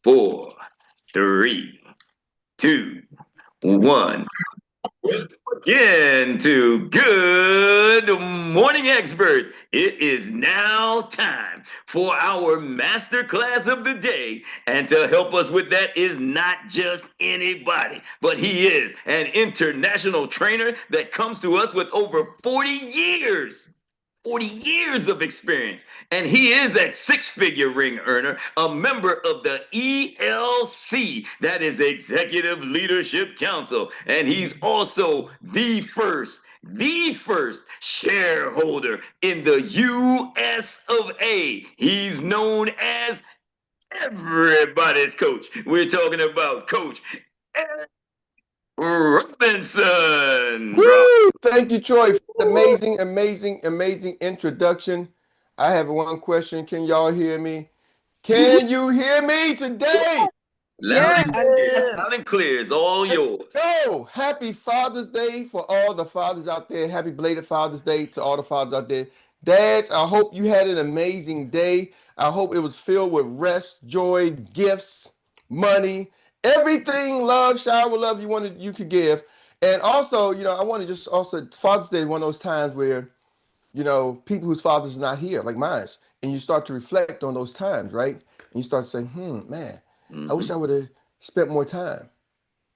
four, three, two, one. Welcome again to Good Morning Experts. It is now time for our masterclass of the day. And to help us with that is not just anybody, but he is an international trainer that comes to us with over 40 years of experience. And he is a six-figure ring earner, a member of the ELC, that is Executive Leadership Council. And he's also the first shareholder in the US of A. He's known as everybody's coach. We're talking about Coach Erik Robinson. Woo! Thank you, Troy, for the amazing introduction. I have one question. Can y'all hear me? Can you hear me today? Loud and clear. It's all yours. So, happy Father's Day for all the fathers out there. Happy belated Father's Day to all the fathers out there. Dads, I hope you had an amazing day. I hope it was filled with rest, joy, gifts, money, everything, love, shower love you could give. And also, I want to just also, Father's Day is one of those times where, people whose fathers are not here, like mine, and you start to reflect on those times, right? And you start to say, man, I wish I would have spent more time.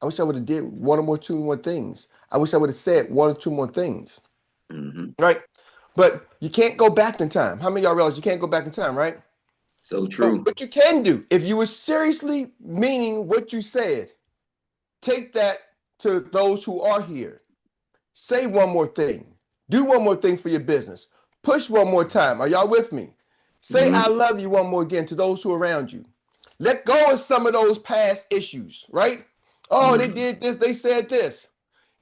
I wish I would have did one or two more things. I wish I would have said one or two more things, right? But you can't go back in time. How many of y'all realize you can't go back in time, right? So true. But what you can do, if you were seriously meaning what you said, take that to those who are here. Say one more thing. Do one more thing for your business. Push one more time. Are y'all with me? Say I love you one more again to those who are around you. Let go of some of those past issues, right? Oh, they did this, they said this.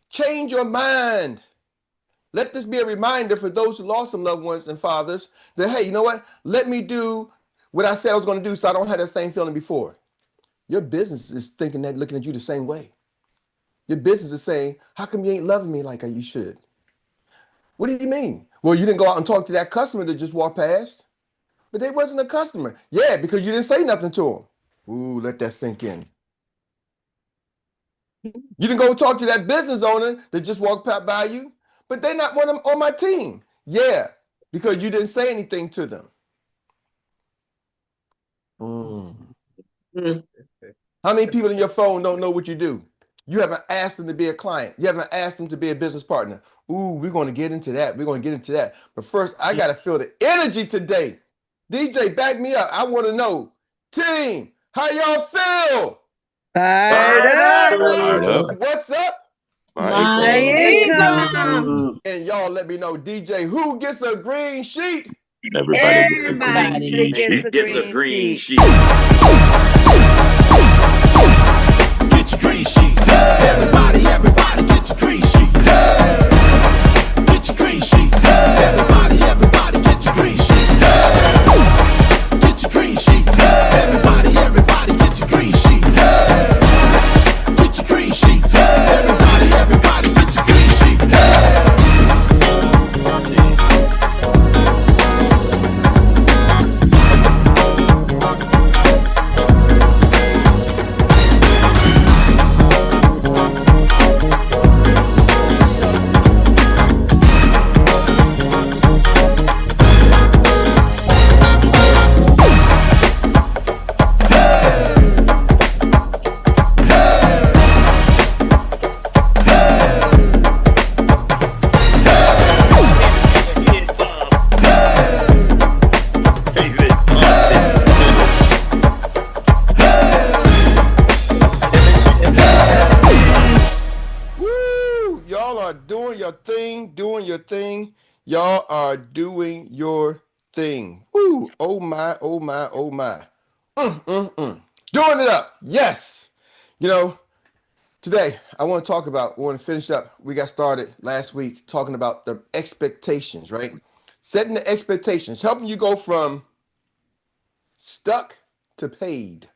Change your mind. Let this be a reminder for those who lost some loved ones and fathers that, hey, you know what? Let me do what I said I was going to do so I don't have that same feeling before. Your business is thinking that, looking at you the same way. Your business is saying, how come you ain't loving me like you should? What do you mean? Well, you didn't go out and talk to that customer that just walked past, but they wasn't a customer. Yeah, because you didn't say nothing to them. Ooh, let that sink in. You didn't go talk to that business owner that just walked by you, but they're not one on my team. Yeah, because you didn't say anything to them. How many people in your phone don't know what you do? You haven't asked them to be a client. You haven't asked them to be a business partner. Ooh, we're going to get into that. But first, I got to feel the energy today. DJ, back me up. I want to know, team, how y'all feel? Fired up. What's up? My income. And y'all let me know, DJ, who gets a green sheet? Everybody gets a green sheet. Get your green sheets. Everybody gets a green sheets. Get your green sheets. Everybody gets a green sheets. Get your green sheets. Everybody gets a green sheets. Get your green sheets. Everybody gets a green sheets. Y'all are doing your thing. Ooh, oh my. Doing it up. Yes. Today I want to finish up. We got started last week talking about the expectations, right? Setting the expectations, helping you go from stuck to paid.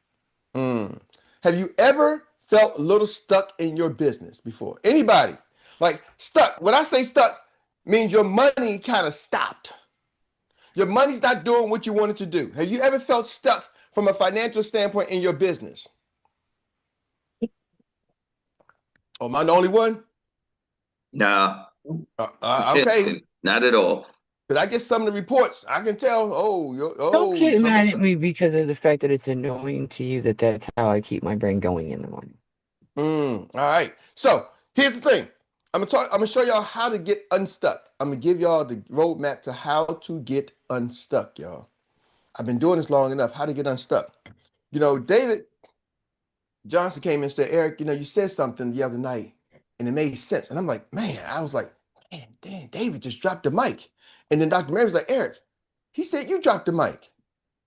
Have you ever felt a little stuck in your business before? Anybody? Like stuck. When I say stuck, means your money kind of stopped. Your money's not doing what you wanted to do. Have you ever felt stuck from a financial standpoint in your business? Oh, am I the only one? No. Okay. Not at all. Because I get some of the reports. I can tell, Don't get mad at something. me because of the fact that it's annoying to you that's how I keep my brain going in the morning. All right. So here's the thing. I'm gonna show y'all how to get unstuck. I'm gonna give y'all the roadmap to how to get unstuck, y'all. I've been doing this long enough. How to get unstuck. You know, David Johnson came in and said, Eric, you know, you said something the other night and it made sense. And I'm like, man, I was like, man, damn, David just dropped the mic. And then Dr. Meri was like, Eric, he said you dropped the mic.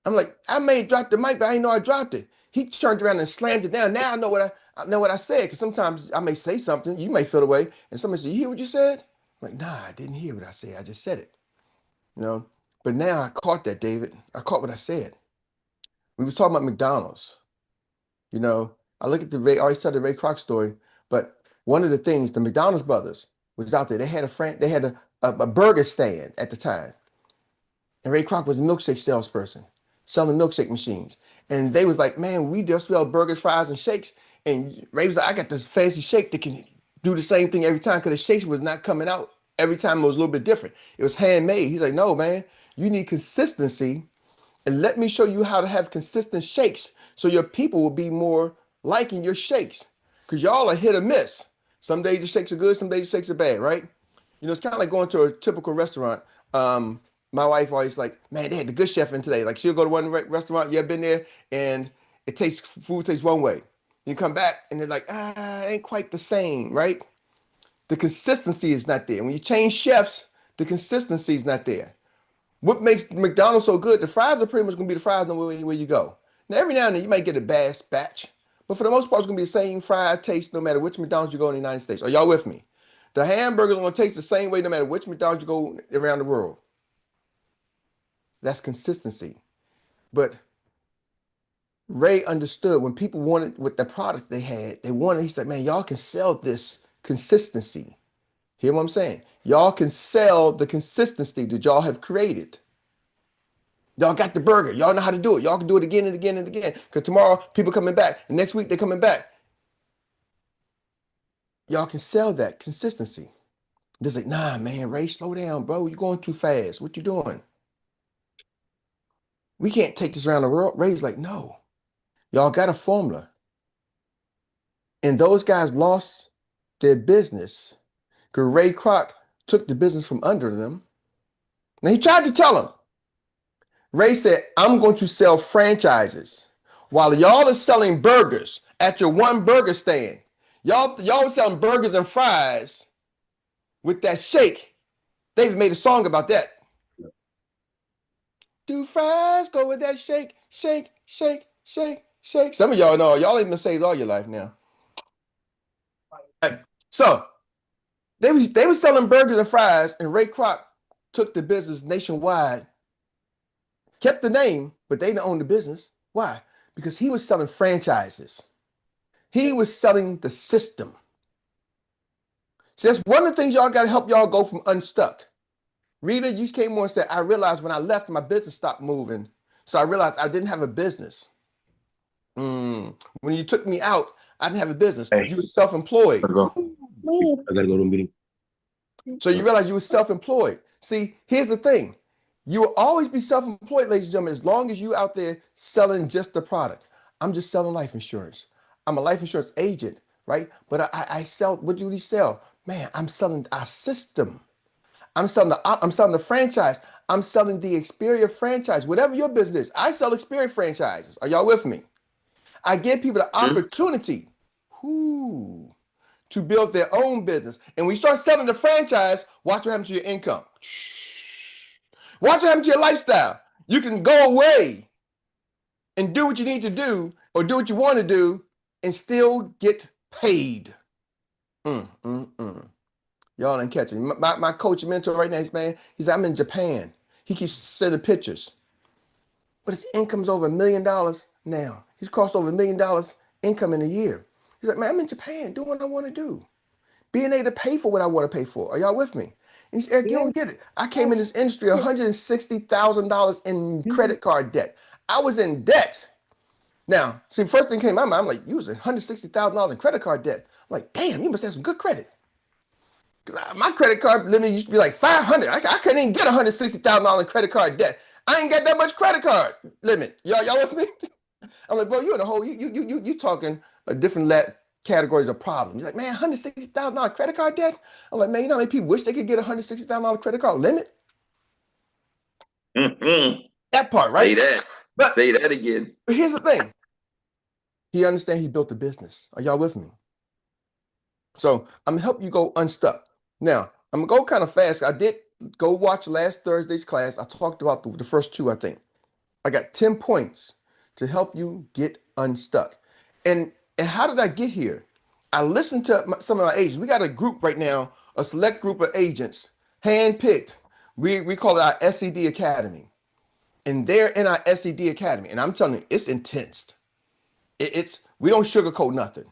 I'm like, I may have dropped the mic, but I didn't know I dropped it. He turned around and slammed it down. Now I know what I said. Because sometimes I may say something, you may feel away, and somebody say, you hear what you said? I'm like, nah, I didn't hear what I said. I just said it. You know. But now I caught that, David. I caught what I said. We was talking about McDonald's. You know, I look at I always tell the Ray Kroc story, but one of the things, the McDonald's brothers was out there. They had a burger stand at the time. And Ray Kroc was a milkshake salesperson, selling milkshake machines. And they was like, man, we just sell burgers, fries, and shakes. And Ray was like, I got this fancy shake that can do the same thing every time because the shakes was not coming out every time. It was a little bit different. It was handmade. He's like, no, man, you need consistency. And let me show you how to have consistent shakes so your people will be more liking your shakes. Because y'all are hit or miss. Some days the shakes are good, some days the shakes are bad, right? You know, it's kind of like going to a typical restaurant. My wife always like, man, they had the good chef in today. Like she'll go to one restaurant, you ever been there, and food tastes one way. You come back and they're like, it ain't quite the same, right? The consistency is not there. When you change chefs, the consistency is not there. What makes McDonald's so good? The fries are pretty much gonna be the fries no matter where you go. Now every now and then you might get a bad batch, but for the most part it's gonna be the same fried taste no matter which McDonald's you go in the United States. Are y'all with me? The hamburgers are gonna taste the same way no matter which McDonald's you go around the world. That's consistency. But Ray understood when people wanted with the product they had, he said, man, y'all can sell this consistency. Hear what I'm saying? Y'all can sell the consistency that y'all have created. Y'all got the burger. Y'all know how to do it. Y'all can do it again and again and again. Because tomorrow, people coming back. And next week, they're coming back. Y'all can sell that consistency. They're like, nah, man, Ray, slow down, bro. You're going too fast. What you doing? We can't take this around the world. Ray's like, no. Y'all got a formula. And those guys lost their business because Ray Kroc took the business from under them. Now, he tried to tell them. Ray said, I'm going to sell franchises. While y'all are selling burgers at your one burger stand, y'all are selling burgers and fries with that shake. They've made a song about that. Do fries go with that shake, shake, shake, shake, shake? Some of y'all know, y'all ain't been saved all your life now. Right. So they were selling burgers and fries, and Ray Kroc took the business nationwide, kept the name, but they didn't own the business. Why? Because he was selling franchises. He was selling the system. So that's one of the things y'all got to help y'all go from unstuck. Rita, you came on and said, I realized when I left, my business stopped moving. So I realized I didn't have a business. When you took me out, I didn't have a business. Hey. You were self-employed. I gotta go to a meeting. So you realize you were self-employed. See, here's the thing. You will always be self-employed, ladies and gentlemen, as long as you out there selling just the product. I'm just selling life insurance. I'm a life insurance agent, right? But I sell, what do we sell? Man, I'm selling our system. I'm selling the franchise. I'm selling the Xperia franchise. Whatever your business is, I sell Xperia franchises. Are y'all with me? I give people the opportunity to build their own business. And when you start selling the franchise, watch what happens to your income. Watch what happens to your lifestyle. You can go away and do what you need to do or do what you want to do and still get paid. Y'all ain't catching. My coach and mentor right now, man, he's I'm in Japan. He keeps sending pictures. But his income's over $1 million now. He's crossed over $1 million income in a year. He's like, man, I'm in Japan doing what I want to do. Being able to pay for what I want to pay for. Are y'all with me? And he said, Eric, you don't get it. I came in this industry $160,000 in credit card debt. I was in debt. Now, see, first thing came to my mind, I'm like, you was $160,000 in credit card debt. I'm like, damn, you must have some good credit. Because my credit card limit used to be like 500. I couldn't even get $160,000 in credit card debt. I ain't got that much credit card limit. Y'all with me? I'm like, bro, you in a whole, you talking a different categories of problems. He's like, man, $160,000 credit card debt? I'm like, man, you know how many people wish they could get $160,000 credit card limit? That part, Say right? that. But Say that again. But here's the thing. He understands he built a business. Are y'all with me? So I'm gonna help you go unstuck. Now, I'm gonna go kind of fast. I did go watch last Thursday's class. I talked about the first two, I think. I got 10 points to help you get unstuck. And how did I get here? I listened to some of my agents. We got a group right now, a select group of agents, handpicked. We call it our SED Academy. And they're in our SED Academy. And I'm telling you, it's intense. It's we don't sugarcoat nothing.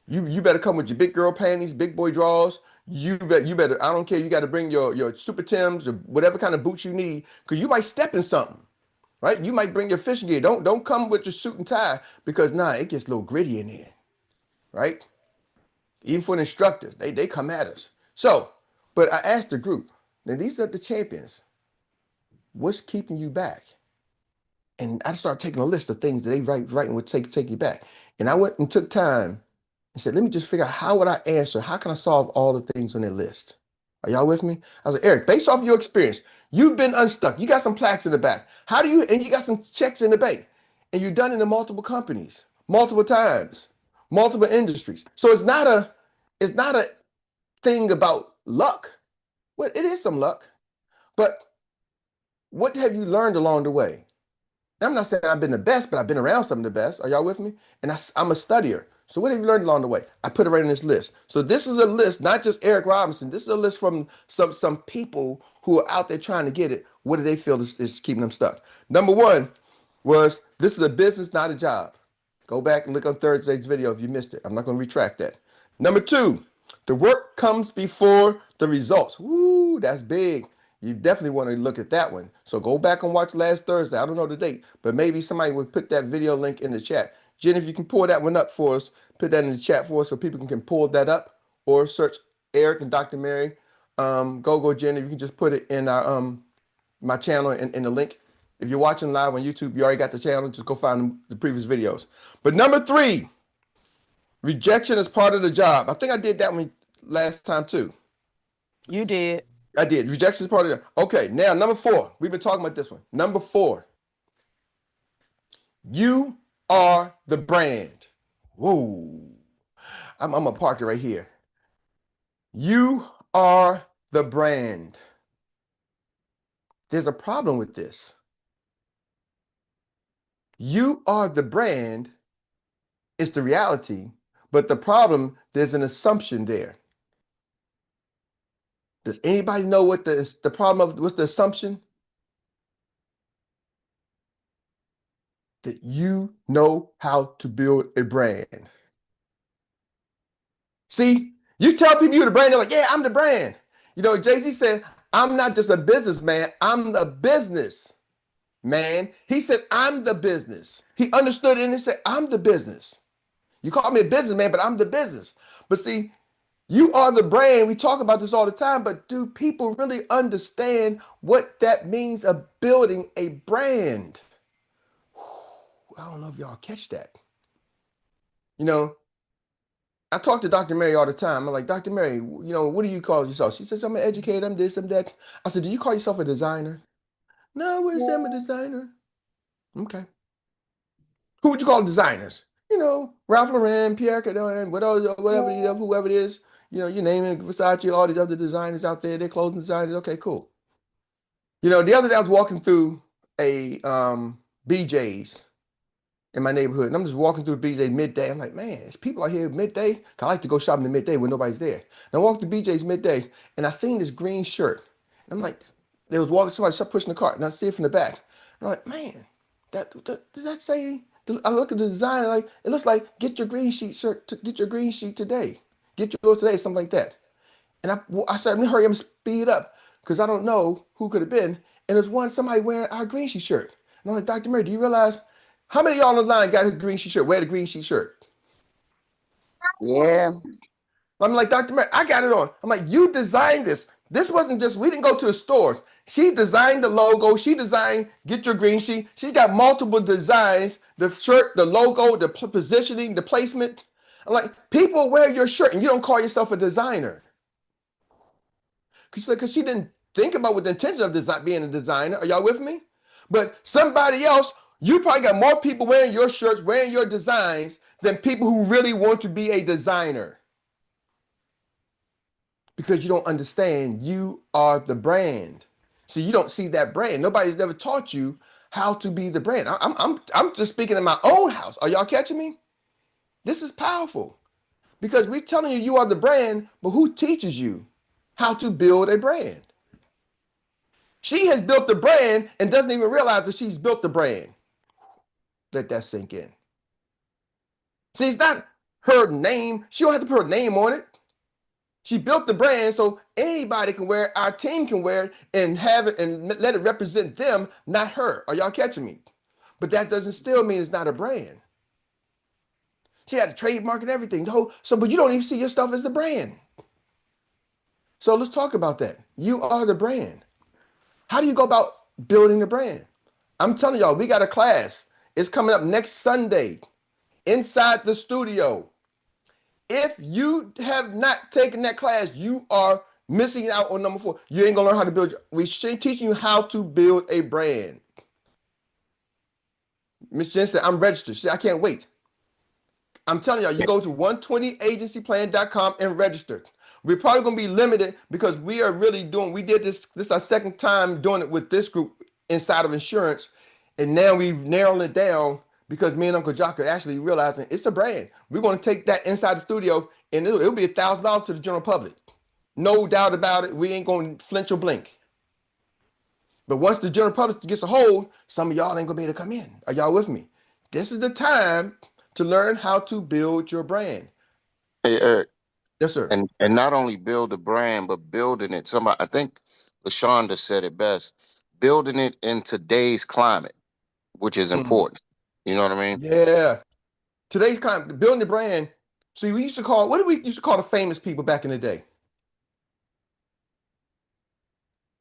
You better come with your big girl panties, big boy drawers. You better. I don't care. You got to bring your super Tims or whatever kind of boots you need, because you might step in something, right? You might bring your fishing gear. Don't come with your suit and tie, because it gets a little gritty in there, right? Even for the instructors, they come at us. So, but I asked the group. Now these are the champions. What's keeping you back? And I started taking a list of things that they writing would take you back. And I went and took time and said, let me just figure out how would I answer? How can I solve all the things on their list? Are y'all with me? I was like, Eric, based off your experience, you've been unstuck. You got some plaques in the back. And you got some checks in the bank. And you've done it in multiple companies, multiple times, multiple industries. So it's not a thing about luck. Well, it is some luck. But what have you learned along the way? I'm not saying I've been the best, but I've been around some of the best. Are y'all with me? And I'm a studier. So what have you learned along the way? I put it right in this list. So this is a list, not just Erik Robinson. This is a list from some people who are out there trying to get it. What do they feel is keeping them stuck? Number one was, this is a business, not a job. Go back and look on Thursday's video if you missed it. I'm not going to retract that. Number two, the work comes before the results. Woo, that's big. You definitely want to look at that one. So go back and watch last Thursday. I don't know the date, but maybe somebody would put that video link in the chat. Jen, if you can pull that one up for us, put that in the chat for us so people can pull that up, or search Erik and Dr. Meri. Go, Jen, if you can just put it in our my channel in the link. If you're watching live on YouTube, you already got the channel. Just go find the previous videos. But number three, rejection is part of the job. I think I did that one last time too. You did. I did. Rejection is part of it. Okay, now number four. We've been talking about this one. Number four. You are the brand. Whoa. I'm gonna park it right here. You are the brand. There's a problem with this. You are the brand is the reality, but the problem, there's an assumption there. Does anybody know what the problem of what's the assumption? That you know how to build a brand. See, you tell people you're the brand, they're like, yeah, I'm the brand. You know, Jay-Z said, I'm not just a businessman, I'm the business man. He says, I'm the business. He understood it and he said, I'm the business. You call me a businessman, but I'm the business. But see, you are the brand. We talk about this all the time, but do people really understand what that means of building a brand? I don't know if y'all catch that. You know, I talk to Dr. Meri all the time. I'm like, Dr. Meri, what do you call yourself? She says, I'm an educator, I'm this, I'm that. I said, do you call yourself a designer? No, I wouldn't say I'm a designer. Okay. Who would you call designers? Ralph Lauren, Pierre Cardin, whoever it is. You name it, Versace, all these other designers out there, they're clothing designers. Okay, cool. The other day I was walking through a BJ's in my neighborhood, and I'm just walking through BJ's midday. I'm like, man, there's people out here midday. I like to go shopping at midday when nobody's there. And I walked to BJ's midday, and I seen this green shirt. And I'm like, they was walking, somebody started pushing the cart, and I see it from the back. And I'm like, man, did that say? I look at the design, like it looks like get your green sheet shirt, get your green sheet today, get yours today, something like that. And I said, hurry up and speed up, because I don't know who could have been. And there's somebody wearing our green sheet shirt. And I'm like, Dr. Meri, do you realize How many of y'all on the line got a green sheet shirt? Wear the green sheet shirt. Yeah. I'm like, Dr. Meri, I got it on. I'm like, you designed this. This wasn't just, we didn't go to the store. She designed the logo. She designed, get your green sheet. She's got multiple designs, the shirt, the logo, the positioning, the placement. I'm like, people wear your shirt and you don't call yourself a designer. Because she didn't think about with the intention of being a designer. Are y'all with me? But somebody else, you probably got more people wearing your shirts, wearing your designs than people who really want to be a designer. Because you don't understand you are the brand. See, you don't see that brand. Nobody's ever taught you how to be the brand. I'm just speaking in my own house. Are y'all catching me? This is powerful because we're telling you you are the brand, but who teaches you how to build a brand? She has built the brand and doesn't even realize that she's built the brand. Let that sink in. See, it's not her name. She don't have to put her name on it. She built the brand so anybody can wear it, our team can wear it and have it and let it represent them, not her. Are y'all catching me? But that doesn't still mean it's not a brand. She had a trademark and everything. But you don't even see yourself as a brand. So let's talk about that. You are the brand. How do you go about building the brand? I'm telling y'all, we got a class. It's coming up next Sunday inside the studio. If you have not taken that class, you are missing out on number 4. You ain't gonna learn how to build. We're teaching you how to build a brand. Miss Jen said, I'm registered. She said, I can't wait. I'm telling y'all, you go to 120agencyplan.com and register. We're probably gonna be limited because we are really we did this is our second time doing it with this group inside of insurance. And now we've narrowed it down because me and Uncle Jock are actually realizing it's a brand. We're going to take that inside the studio and it'll be $1,000 to the general public. No doubt about it. We ain't going to flinch or blink. But once the general public gets a hold, some of y'all ain't going to be able to come in. Are y'all with me? This is the time to learn how to build your brand. Hey, Eric. Yes, sir. And not only build a brand, but building it. I think LaShonda said it best. Building it in today's climate, which is important. You know what I mean? Yeah. Today's climate, building the brand. See, what do we used to call the famous people back in the day?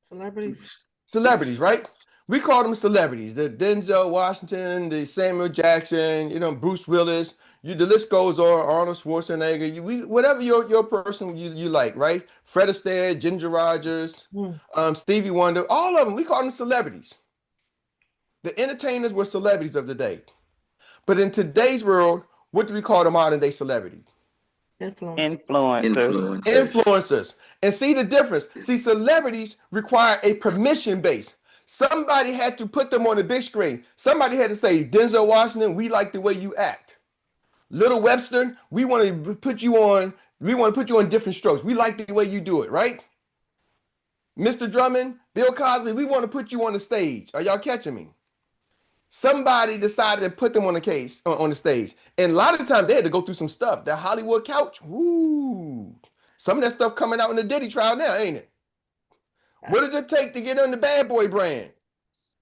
Celebrities, right? We call them celebrities. The Denzel Washington, the Samuel Jackson, Bruce Willis. The list goes on. Arnold Schwarzenegger. Whatever your person you like, right? Fred Astaire, Ginger Rogers, Stevie Wonder. All of them. We call them celebrities. The entertainers were celebrities of the day. But in today's world, what do we call the modern day celebrity? Influencers. And see the difference. See, celebrities require a permission base. Somebody had to put them on the big screen. Somebody had to say, Denzel Washington, we like the way you act. Little Webster, we want to put you on different strokes. We like the way you do it, right? Mr. Drummond, Bill Cosby, we want to put you on the stage. Are y'all catching me? Somebody decided to put them on the stage. And a lot of the time they had to go through some stuff. That Hollywood couch, woo. Some of that stuff coming out in the Diddy trial now, ain't it? What does it take to get on the Bad Boy brand?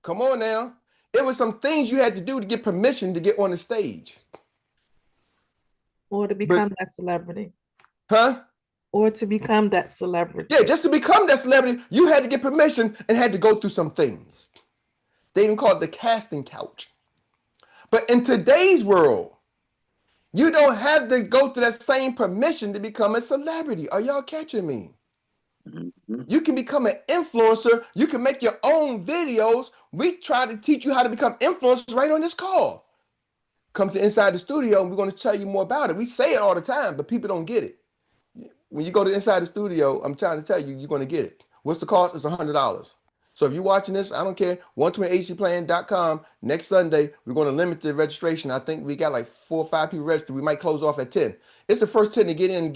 Come on now. It was some things you had to do to get permission to get on the stage. Or to become that celebrity. Huh? Or to become that celebrity. Yeah, just to become that celebrity, you had to get permission and had to go through some things. They even call it the casting couch. But in today's world, you don't have to go through that same permission to become a celebrity. Are y'all catching me? You can become an influencer. You can make your own videos. We try to teach you how to become influencers right on this call. Come to Inside the Studio and we're going to tell you more about it. We say it all the time, but people don't get it. When you go to Inside the Studio, I'm trying to tell you, you're going to get it. What's the cost? It's $100. So if you're watching this, I don't care, 120agencyplan.com. Next Sunday, we're going to limit the registration. I think we got like 4 or 5 people registered. We might close off at 10. It's the first 10 to get in.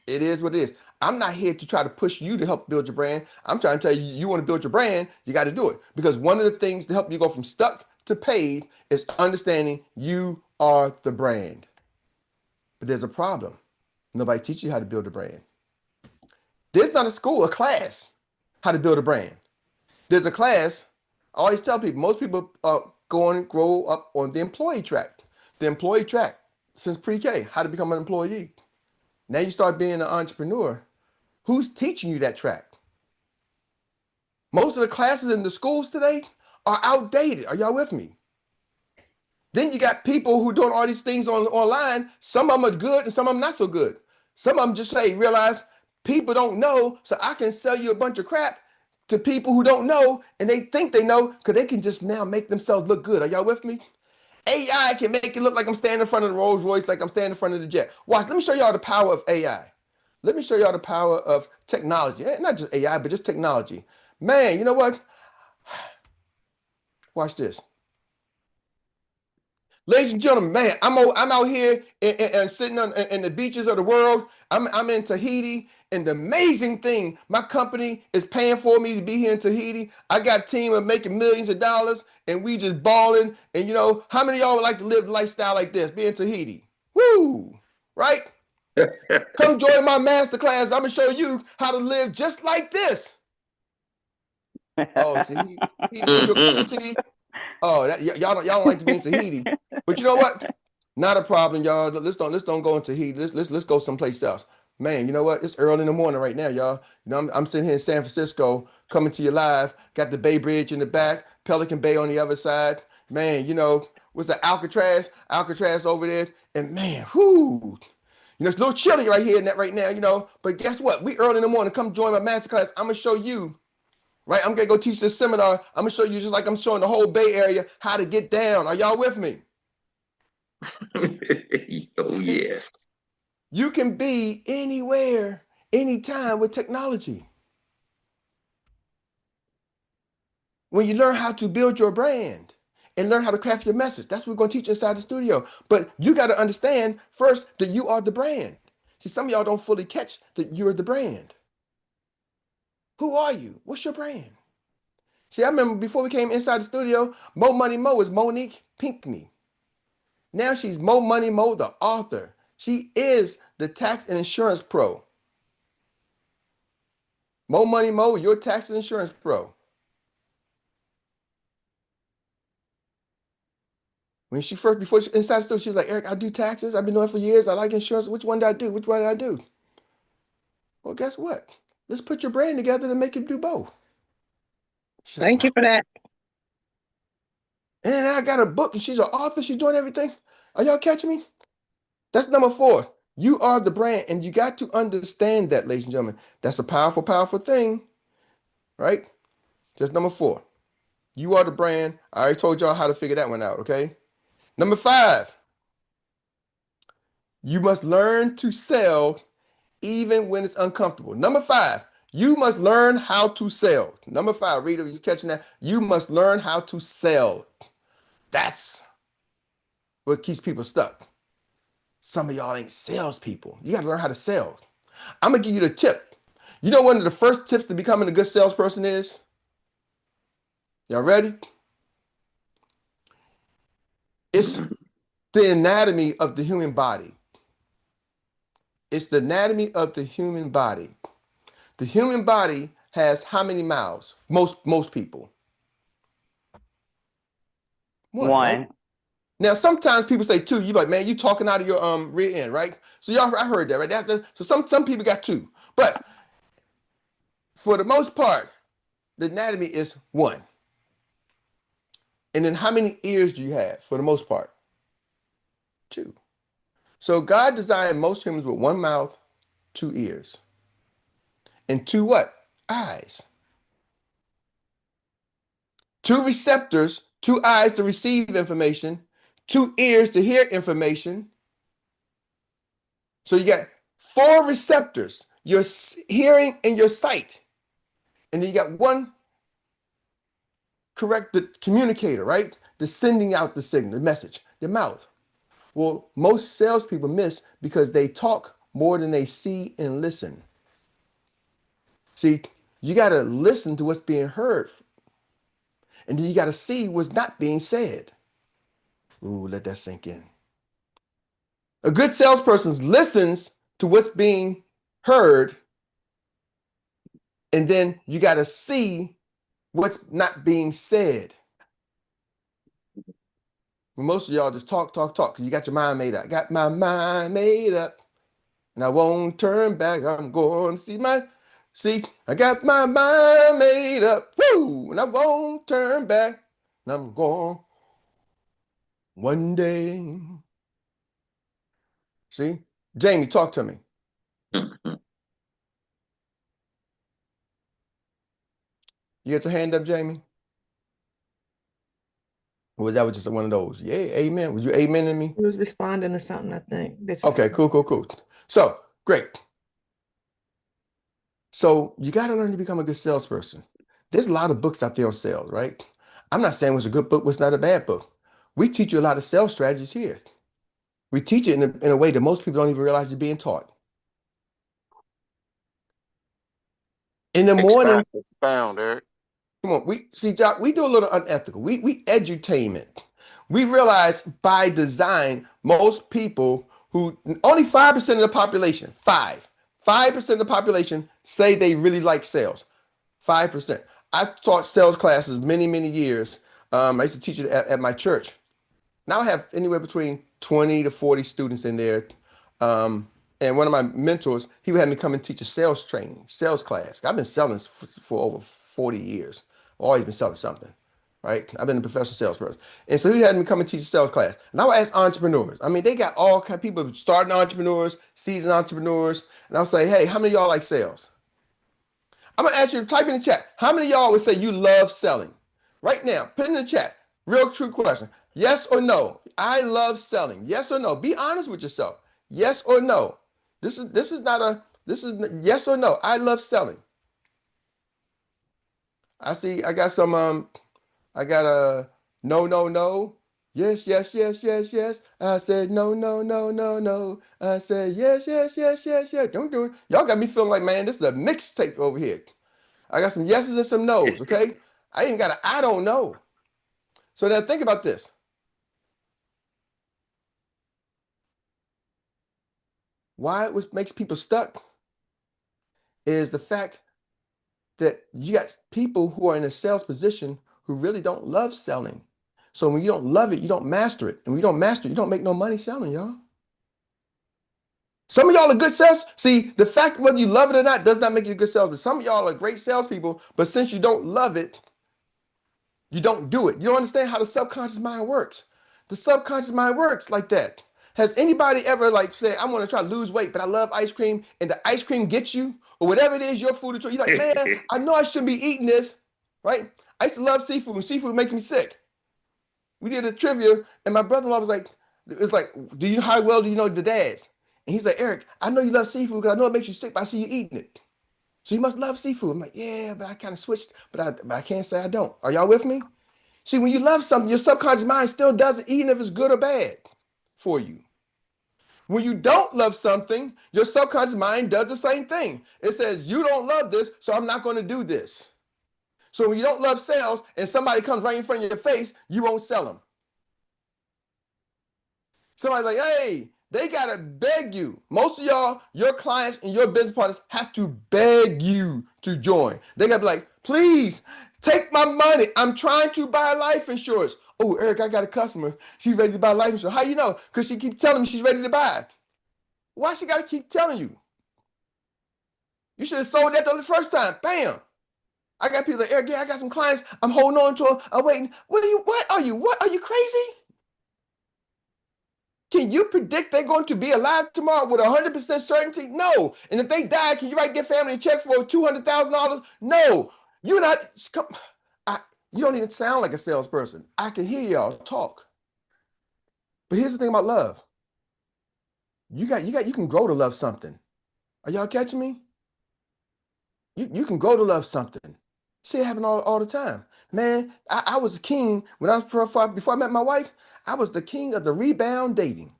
It is what it is. I'm not here to try to push you to help build your brand. I'm trying to tell you, you want to build your brand, you got to do it. Because one of the things to help you go from stuck to paid is understanding you are the brand. But there's a problem. Nobody teaches you how to build a brand. There's not a class, how to build a brand. There's a class. I always tell people, most people go and grow up on the employee track. The employee track since pre-K, how to become an employee. Now you start being an entrepreneur. Who's teaching you that track? Most of the classes in the schools today are outdated. Are y'all with me? Then you got people who doing all these things online. Some of them are good and some of them not so good. Some of them just say, realize people don't know, so I can sell you a bunch of crap to people who don't know, and they think they know because they can just now make themselves look good. Are y'all with me? AI can make it look like I'm standing in front of the Rolls Royce, like I'm standing in front of the jet. Watch, let me show y'all the power of AI. Let me show y'all the power of technology. Not just AI, but just technology. Man, you know what? Watch this. Ladies and gentlemen, man, I'm out here and sitting in the beaches of the world. I'm in Tahiti, and the amazing thing, my company is paying for me to be here in Tahiti. I got a team of making millions of dollars, and we just balling. And you know, how many of y'all would like to live a lifestyle like this, be in Tahiti? Woo! Right? Come join my masterclass. I'm gonna show you how to live just like this. Oh, Tahiti ain't your cup of tea. Oh, y'all don't like to be in Tahiti, but you know what? Not a problem, y'all. Let's don't go into Tahiti. Let's go someplace else. Man, you know what? It's early in the morning right now, y'all. You know, I'm sitting here in San Francisco, coming to you live. Got the Bay Bridge in the back, Pelican Bay on the other side. Man, you know, what's the Alcatraz over there, and man, whoo. You know, it's a little chilly right here right now, you know. But guess what? We early in the morning. Come join my masterclass. I'm gonna show you. Right, I'm gonna go teach this seminar. I'm gonna show you, just like I'm showing the whole Bay Area, how to get down. Are y'all with me? Oh yeah. You can be anywhere, anytime with technology. When you learn how to build your brand and learn how to craft your message, that's what we're gonna teach inside the studio. But you got to understand first that you are the brand. See, some of y'all don't fully catch that you're the brand. Who are you? What's your brand? See, I remember before we came inside the studio, Mo Money Mo is Monique Pinkney. Now she's Mo Money Mo, the author. She is the tax and insurance pro. Mo Money Mo, your tax and insurance pro. When she first, before she inside the studio, she was like, Eric, I do taxes. I've been doing it for years. I like insurance. Which one do I do? Which one do I do? Well, guess what? Let's put your brand together to make you do both. Thank you for that. And I got a book and she's an author. She's doing everything. Are y'all catching me? That's number 4. You are the brand, and you got to understand that, ladies and gentlemen. That's a powerful, powerful thing, right? That's number 4. You are the brand. I already told y'all how to figure that one out, okay? Number 5, you must learn to sell even when it's uncomfortable. Number 5, you must learn how to sell. Number 5, reader, you catching that? You must learn how to sell. That's what keeps people stuck. Some of y'all ain't salespeople. You got to learn how to sell. I'm going to give you the tip. You know, one of the first tips to becoming a good salesperson is? Y'all ready? It's the anatomy of the human body. It's the anatomy of the human body. The human body has how many mouths? Most people. One. Right? Now, sometimes people say 2. You like, man, you talking out of your rear end, right? So y'all, I heard that, right? So some people got 2, but for the most part, the anatomy is 1. And then how many ears do you have for the most part? 2. So God designed most humans with 1 mouth, 2 ears, and 2 what? Eyes. 2 receptors, 2 eyes to receive information, 2 ears to hear information. So you got 4 receptors, your hearing and your sight. And then you got 1 the communicator, right? The sending out the signal, the message, the mouth. Well, most salespeople miss because they talk more than they see and listen. See, you got to listen to what's being heard. And then you got to see what's not being said. Ooh, let that sink in. A good salesperson listens to what's being heard. And then you got to see what's not being said. Most of y'all just talk, because you got your mind made up. I got my mind made up, and I won't turn back. I'm going to I got my mind made up, woo, and I won't turn back. And I'm going one day. See? Jamie, talk to me. You got your hand up, Jamie? Or was that just one of those? Yeah, amen. Was you amening me? He was responding to something, I think. Okay, cool. So, great. So, you got to learn to become a good salesperson. There's a lot of books out there on sales, right? I'm not saying what's a good book, what's not a bad book. We teach you a lot of sales strategies here. We teach it in a way that most people don't even realize you're being taught. In the morning, Expound, Eric. come on, Jock, we do a little unethical. We edutainment. We realize by design, most people who only 5% of the population, 5% of the population say they really like sales. 5%. I taught sales classes many, many years. I used to teach it at my church. Now I have anywhere between 20 to 40 students in there. And one of my mentors, he would have me come and teach a sales training, sales class. I've been selling for over 40 years. Always been selling something, right? I've been a professional salesperson. And so he had me come and teach a sales class. And I would ask entrepreneurs. I mean, they got all kind of people, starting entrepreneurs, seasoned entrepreneurs. And I'll say, hey, how many of y'all like sales? I'm going to ask you to type in the chat. How many of y'all would say you love selling? Right now, put in the chat. Real true question. Yes or no? I love selling. Yes or no? Be honest with yourself. Yes or no? This is yes or no. I love selling. I see. I got some. I got a no. Yes. I said no. I said yes. Don't do it. Y'all got me feeling like, man, this is a mixtape over here. I got some yeses and some nos. Okay. I ain't got I don't know. So now think about this. Why it makes people stuck is the fact that you got people who are in a sales position who really don't love selling. So when you don't love it, you don't master it. And when you don't master it, you don't make no money selling, y'all. Some of y'all are good sales. See, the fact whether you love it or not does not make you a good salesman. Some of y'all are great salespeople, but since you don't love it, you don't do it. You don't understand how the subconscious mind works. The subconscious mind works like that. Has anybody ever like said, I want to try to lose weight, but I love ice cream, and the ice cream gets you, or whatever it is, your food or choice. You're like, man, I know I shouldn't be eating this, right? I used to love seafood, and seafood makes me sick. We did a trivia, and my brother-in-law was like, how well do you know the dads? And he's like, Eric, I know you love seafood because I know it makes you sick, but I see you eating it. So you must love seafood. I'm like, yeah, but I kind of switched, but I can't say I don't. Are y'all with me? See, when you love something, your subconscious mind still does it, even if it's good or bad for you. When you don't love something, your subconscious mind does the same thing. It says, you don't love this, so I'm not going to do this. So when you don't love sales and somebody comes right in front of your face, you won't sell them. Somebody's like, hey, they got to beg you. Most of y'all, your clients and your business partners have to beg you to join. They got to be like, please take my money. I'm trying to buy life insurance. Oh, Eric, I got a customer. She's ready to buy life insurance. How you know? Because she keeps telling me she's ready to buy it. Why she got to keep telling you? You should have sold that the first time. Bam. I got people like, Eric, yeah, I got some clients. I'm holding on to them. I'm waiting. What are you crazy? Can you predict they're going to be alive tomorrow with 100% certainty? No. And if they die, can you write their family a check for $200,000? No. You don't even sound like a salesperson. I can hear y'all talk. But here's the thing about love. You can grow to love something. Are y'all catching me? You can grow to love something. See it happen all the time. Man, I was a king when before I met my wife. I was the king of the rebound dating.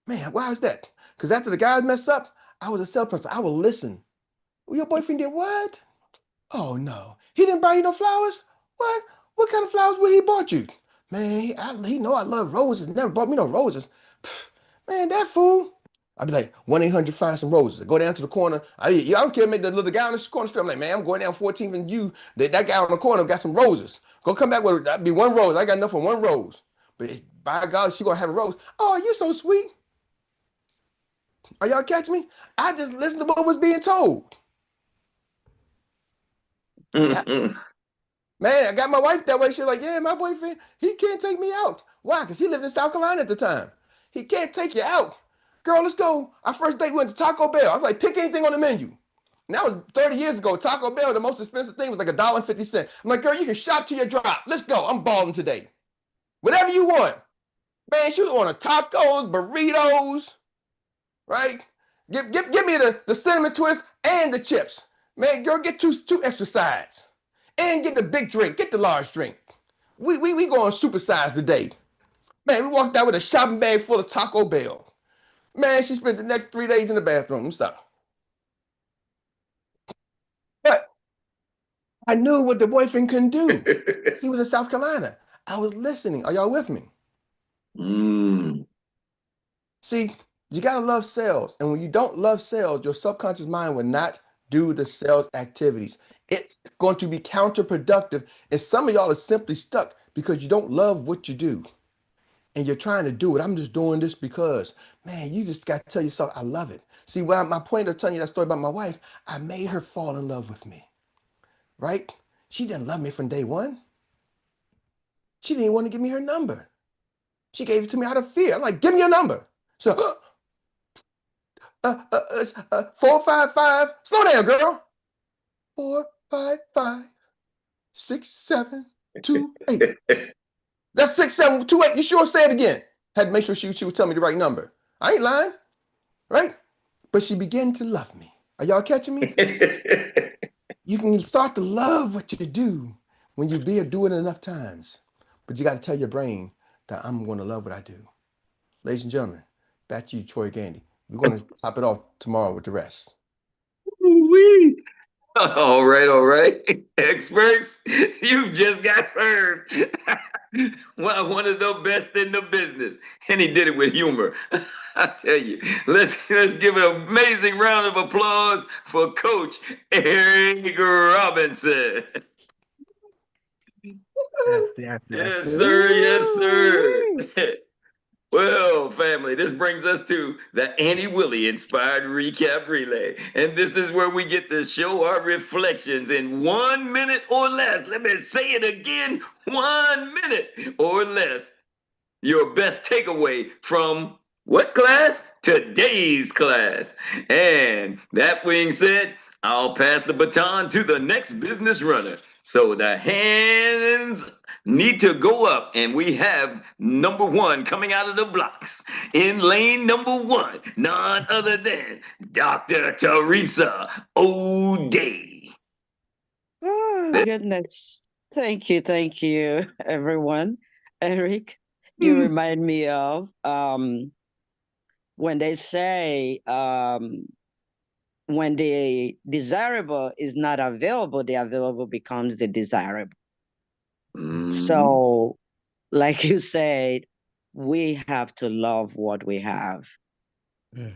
Man, why is that? Because after the guys messed up, I was a salesperson. I would listen. Well, your boyfriend did what? Oh no, he didn't buy you no flowers. What? What kind of flowers would he bought you? Man, he know I love roses. Never bought me no roses. Man, that fool. I'd be like, 1-800 find some roses. I go down to the corner. I don't care, make the little guy on the corner street. I'm like, man, I'm going down 14th and that guy on the corner got some roses. Go come back with, that'd be one rose. I got enough for one rose. But by God, she gonna have a rose. Oh, you're so sweet. Are y'all catching me? I just listened to what was being told. Mm-mm. Man, I got my wife that way. She's like, yeah, my boyfriend, he can't take me out. Why? Because he lived in South Carolina at the time. He can't take you out. Girl, let's go. Our first date, we went to Taco Bell. I was like, pick anything on the menu. And that was 30 years ago. Taco Bell, the most expensive thing was like $1.50. I'm like, girl, you can shop till you drop. Let's go. I'm balling today. Whatever you want. Man, she was on tacos, burritos, right? Give me the cinnamon twist and the chips. Man, girl, get two extra sides. And get the big drink. Get the large drink. We going supersize today. Man, we walked out with a shopping bag full of Taco Bell. Man, she spent the next 3 days in the bathroom. Stop. But I knew what the boyfriend couldn't do. He was in South Carolina. I was listening. Are y'all with me? Mm. See, you got to love sales. And when you don't love sales, your subconscious mind will not do the sales activities. It's going to be counterproductive. And some of y'all are simply stuck because you don't love what you do. And you're trying to do it. I'm just doing this because, man, you just got to tell yourself, I love it. See, my point of telling you that story about my wife, I made her fall in love with me, right? She didn't love me from day one. She didn't even want to give me her number. She gave it to me out of fear. I'm like, give me your number. So, 455. Slow down, girl. 455 6728. That's 6728. You sure? Say it again. Had to make sure she would tell me the right number. I ain't lying, right? But she began to love me. Are y'all catching me? You can start to love what you do when you do it enough times. But you got to tell your brain that I'm going to love what I do. Ladies and gentlemen, back to you, Troy Gandy. We're going to top it off tomorrow with the rest. Ooh-wee. All right. Experts, you've just got served. One of the best in the business. And he did it with humor. I tell you, let's give an amazing round of applause for Coach Erik Robinson. Yes. Yes, sir. Yes, sir. Well, family, this brings us to the Annie Willie Inspired Recap Relay. And this is where we get to show our reflections in 1 minute or less. Let me say it again, 1 minute or less. Your best takeaway from what class? Today's class. And that being said, I'll pass the baton to the next business runner. So the hands need to go up, and we have number one coming out of the blocks in lane number one, none other than Dr. Teresa O'Day. Oh, goodness. Thank you, everyone. Erik, you remind me of when they say when the desirable is not available, the available becomes the desirable. So, like you said, we have to love what we have.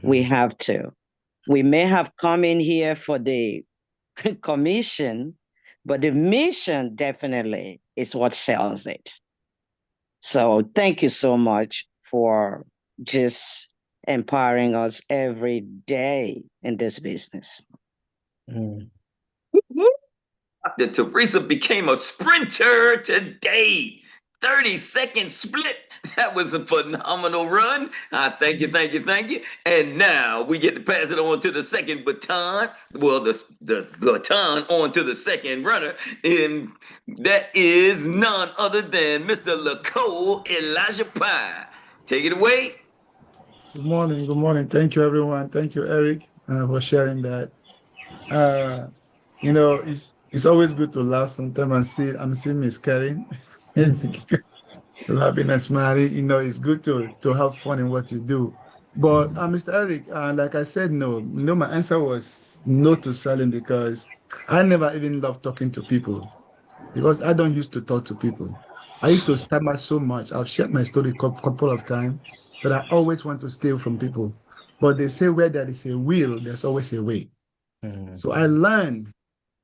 We have to. We may have come in here for the commission, but the mission definitely is what sells it. So thank you so much for just empowering us every day in this business. Dr. Teresa became a sprinter today. 30-second split. That was a phenomenal run. Thank you. And now we get to pass it on to the second baton. Well, the baton on to the second runner. And that is none other than Mr. LaCole Elijah Pye. Take it away. Good morning. Thank you, everyone. Thank you, Erik, for sharing that. It's always good to laugh sometimes. I'm seeing Miss Karen laughing and smiling. It's good to have fun in what you do. But Mr. Erik, like I said, no. My answer was no to selling because I never even loved talking to people because I don't used to talk to people. I used to stammer so much. I've shared my story a couple of times, but I always want to steal from people. But they say where there is a will, there's always a way. So I learned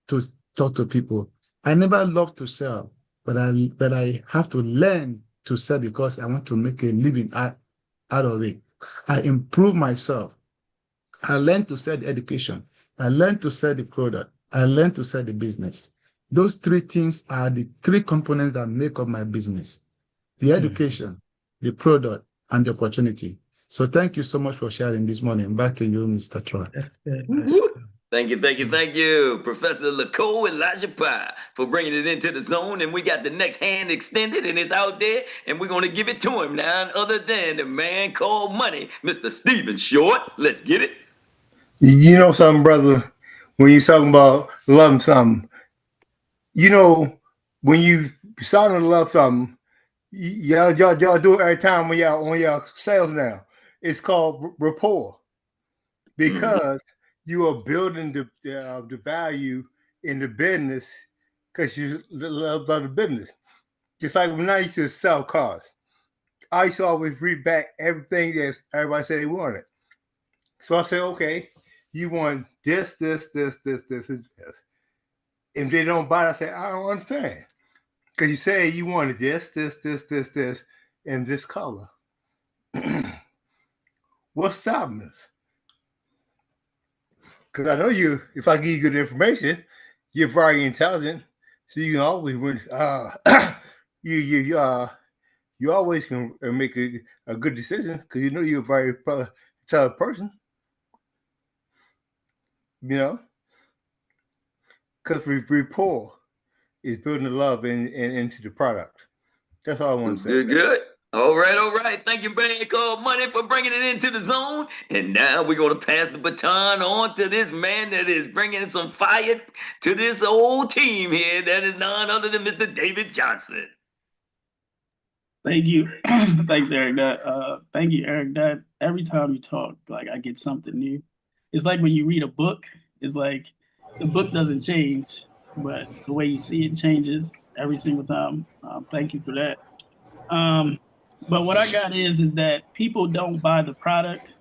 to talk to people. I never loved to sell, but I have to learn to sell because I want to make a living out of it. I improve myself. I learned to sell the education. I learned to sell the product. I learned to sell the business. Those three things are the three components that make up my business: the education, the product, and the opportunity. So thank you so much for sharing this morning. Back to you, Mr. Troy. That's good. Thank you, Professor Laco Elijah Pye, for bringing it into the zone. And we got the next hand extended, and it's out there, and we're going to give it to him now, other than the man called Money, Mr. Stephen Short. Let's get it. You know something, brother, when you're talking about loving something, you know, when you starting to love something, y'all do it every time when y'all on your sales now. It's called rapport, because you are building the value in the business because you love the business. Just like when I used to sell cars, I used to always read back everything that everybody said they wanted. So I said, okay, you want this, and this. If they don't buy it, I say, I don't understand. Because you say you wanted this, and this color. What's stopping us? Because I know you, if I give you good information, you're very intelligent. So you can always you always can make a good decision because you know you're a very intelligent person. You know, because rapport is building the love into the product. That's all I want to say. Good. All right. Thank you, man called Money, for bringing it into the zone. And now we're going to pass the baton on to this man that is bringing some fire to this old team here. That is none other than Mr. David Johnson. Thank you. Thanks, Eric. Thank you, Eric. That every time you talk, like I get something new. It's like when you read a book, it's like the book doesn't change, but the way you see it changes every single time. Thank you for that. But what I got is that people don't buy the product,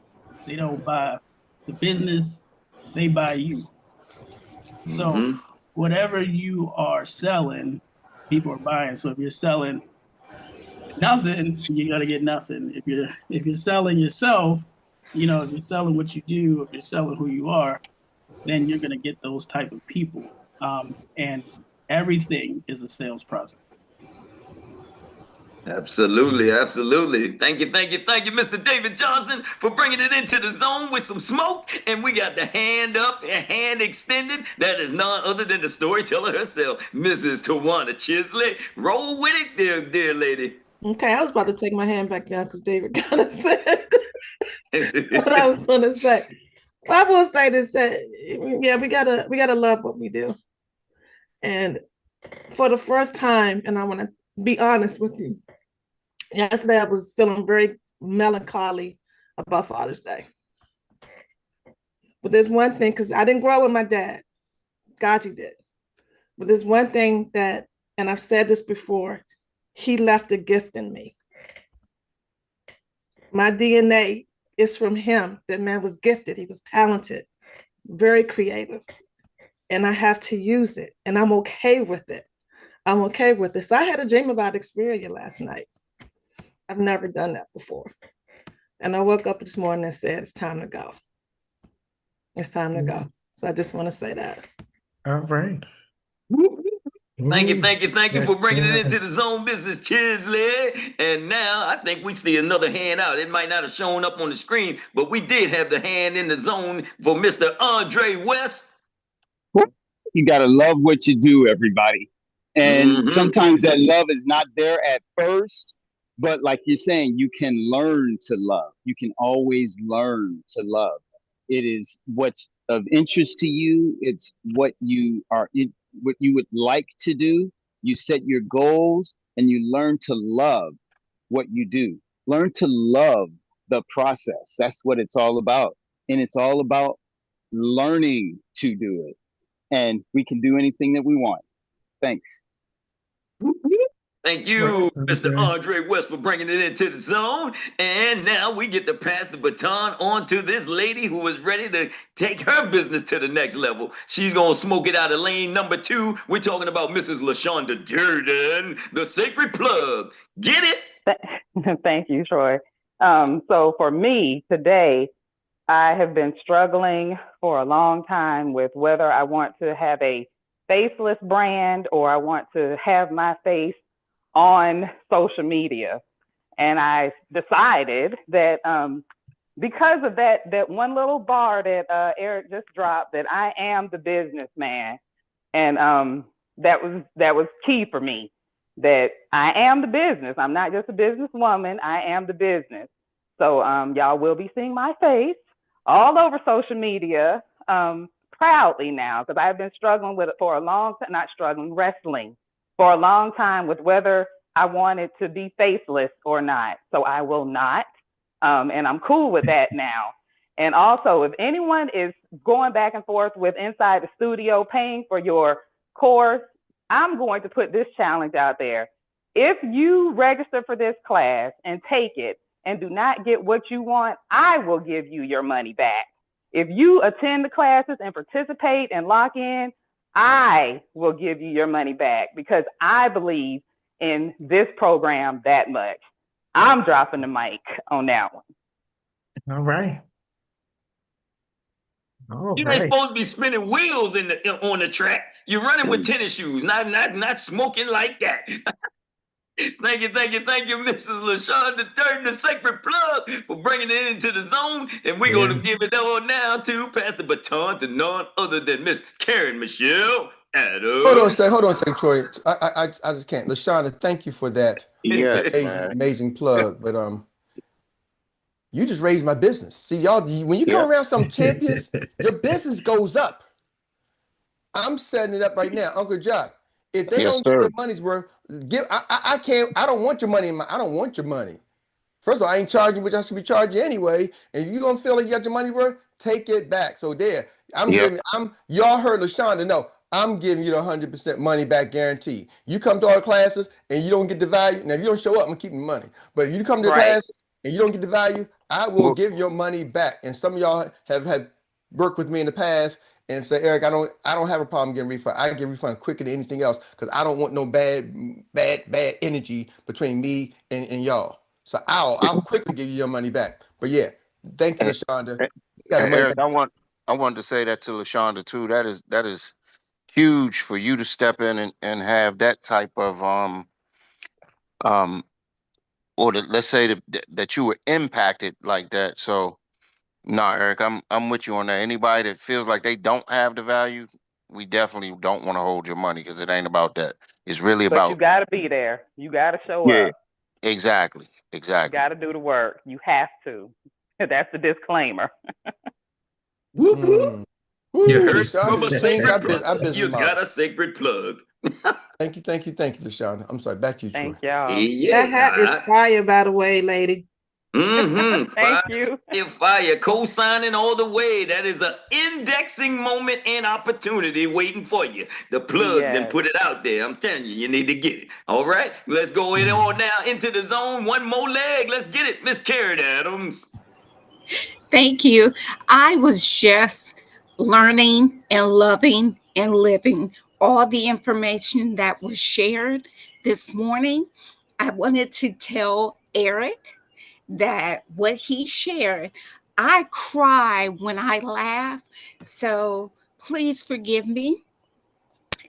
they don't buy the business, they buy you. So whatever you are selling, people are buying. So if you're selling nothing, you're gonna get nothing. If you're selling yourself, you know, if you're selling what you do, if you're selling who you are, then you're gonna get those type of people. And everything is a sales process. Absolutely. Thank you, Mr. David Johnson, for bringing it into the zone with some smoke. And we got the hand up and hand extended. That is none other than the storyteller herself, Mrs. Tawana Chisley. Roll with it, dear lady. Okay, I was about to take my hand back down because David kind of said what I was going to say. I will say this: that yeah, we gotta love what we do. And for the first time, and I want to be honest with you, yesterday I was feeling very melancholy about Father's Day. But there's one thing, because I didn't grow up with my dad. God, you did. But there's one thing that, and I've said this before, he left a gift in me. My DNA is from him. That man was gifted. He was talented, very creative. And I have to use it. And I'm okay with it. I'm okay with this. I had a dream about Xperia last night. I've never done that before. And I woke up this morning and said, it's time to go. It's time to go. So I just want to say that. All right. Thank you for bringing it into the zone, business Chisley. And now I think we see another hand out. It might not have shown up on the screen, but we did have the hand in the zone for Mr. Andre West. You got to love what you do, everybody. And sometimes that love is not there at first, but like you're saying, you can learn to love. You can always learn to love. It is what's of interest to you. It's what you are, what you would like to do. You set your goals and you learn to love what you do. Learn to love the process. That's what it's all about. And it's all about learning to do it. And we can do anything that we want. Thanks. Thank you, Mr. Andre West, for bringing it into the zone. And now we get to pass the baton on to this lady who is ready to take her business to the next level. She's going to smoke it out of lane number 2. We're talking about Mrs. LaShonda Durden, the sacred plug. Get it? Thank you, Troy. So for me today, I have been struggling for a long time with whether I want to have a faceless brand or I want to have my face on social media. And I decided that because of that one little bar that Eric just dropped, that I am the businessman, and that was key for me. That I am the business. I'm not just a businesswoman. I am the business. So y'all will be seeing my face all over social media proudly now, because I've been struggling with it for a long time. Not struggling, wrestling for a long time with whether I wanted to be faceless or not. So I will not. And I'm cool with that now. And also, if anyone is going back and forth with Inside the Studio paying for your course, I'm going to put this challenge out there. If you register for this class and take it and do not get what you want, I will give you your money back. If you attend the classes and participate and lock in, I will give you your money back, because I believe in this program that much. I'm dropping the mic on that one. All right. You ain't supposed to be spinning wheels on the track. You're running with tennis shoes, not smoking like that. Thank you, Mrs. LaShawn III, the sacred plug, for bringing it into the zone. And we're going to give it on now to pass the baton to none other than Miss Karen Michelle Adams. Hold on a second, Troy. I just can't. LaShawn, thank you for that amazing plug. But you just raised my business. See, y'all, when you come around some champions, your business goes up. I'm setting it up right now, Uncle Jock. If they don't get their money's worth, I can't. I don't want your money. I don't want your money. First of all, I ain't charging what I should be charging anyway. And if you don't feel like you got your money worth, take it back. So there, y'all heard LaShawn know. I'm giving you the 100% money back guarantee. You come to our classes and you don't get the value. Now, if you don't show up, I'm gonna keep the money. But if you come to the classes and you don't get the value, I will give your money back. And some of y'all have had worked with me in the past and say, Eric, I don't have a problem getting refund. I get refund quicker than anything else, because I don't want no bad energy between me and y'all. So I'll quickly give you your money back. But yeah, thank you, LaShonda. Eric, I wanted to say that to LaShonda too. That is huge for you to step in and have that type of let's say that you were impacted like that. So Eric, I'm with you on that. Anybody that feels like they don't have the value, we definitely don't want to hold your money, because it ain't about that. It's really about. You got to be there. You got to show up. Exactly. You got to do the work. You have to. That's the disclaimer. You heard from a sacred plug. You got a sacred plug. Thank you, LaShawn. I'm sorry. Back to you, Troy. Thank y'all. That hat is fire, by the way, lady. Thank you. Fire, co-signing all the way. That is an indexing moment and opportunity waiting for you. The plug, then put it out there. I'm telling you, you need to get it. All right, let's go in on now into the zone. One more leg. Let's get it, Miss Karen Adams. Thank you. I was just learning and loving and living all the information that was shared this morning. I wanted to tell Eric that what he shared, I cry when I laugh, so please forgive me.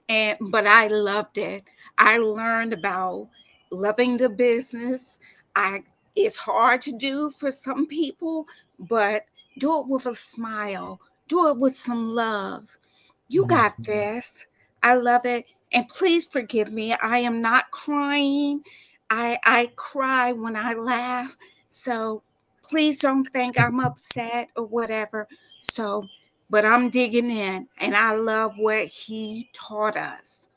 But I loved it. I learned about loving the business. It's hard to do for some people, but do it with a smile. Do it with some love. You got this. I love it. And please forgive me. I am not crying. I cry when I laugh. So please don't think I'm upset or whatever. But I'm digging in, and I love what he taught us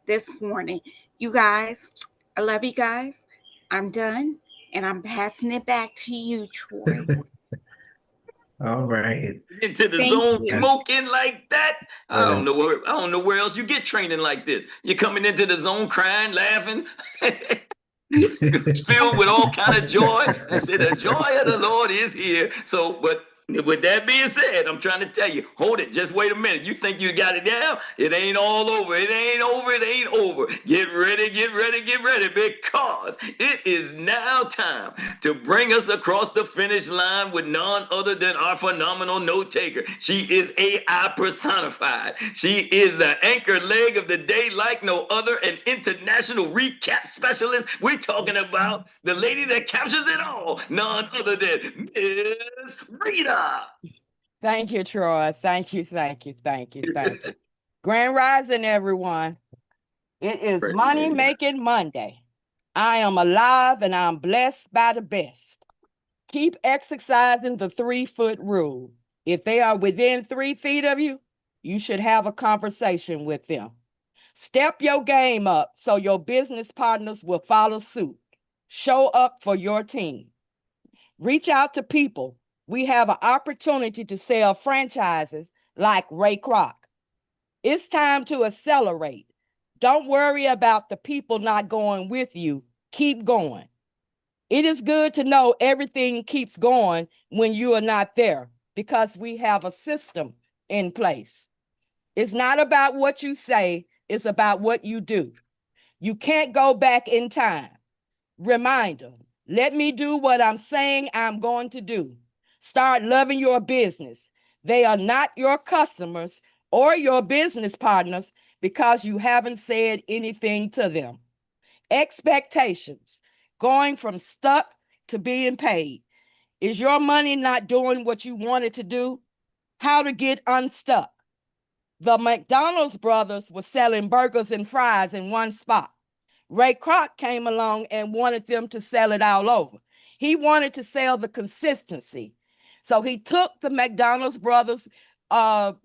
this morning. You guys, I love you guys. I'm done, and I'm passing it back to you, Troy. All right. Into the zone, smoking like that. I don't know where else you get training like this. You're coming into the zone, crying, laughing, filled with all kind of joy. I said, the joy of the Lord is here. So, but With that being said, I'm trying to tell you, hold it. Just wait a minute. You think you got it down? It ain't all over. It ain't over. It ain't over. Get ready, get ready, get ready, because it is now time to bring us across the finish line with none other than our phenomenal note taker. She is AI personified. She is the anchor leg of the day like no other, an international recap specialist. We're talking about the lady that captures it all, none other than Miss Rita. Thank you, Troy. Thank you, thank you, thank you, thank you. Grand Rising, everyone. It is Money Making Monday. I am alive and I'm blessed by the best. Keep exercising the 3-foot rule. If they are within 3 feet of you, you should have a conversation with them. Step your game up so your business partners will follow suit. Show up for your team. Reach out to people. We have an opportunity to sell franchises like Ray Kroc. It's time to accelerate. Don't worry about the people not going with you. Keep going. It is good to know everything keeps going when you are not there because we have a system in place. It's not about what you say, it's about what you do. You can't go back in time. Reminder, let me do what I'm saying I'm going to do. Start loving your business. They are not your customers or your business partners because you haven't said anything to them. Expectations, going from stuck to being paid. Is your money not doing what you want it to do? How to get unstuck. The McDonald's brothers were selling burgers and fries in one spot. Ray Kroc came along and wanted them to sell it all over. He wanted to sell the consistency. So he took the McDonald's brothers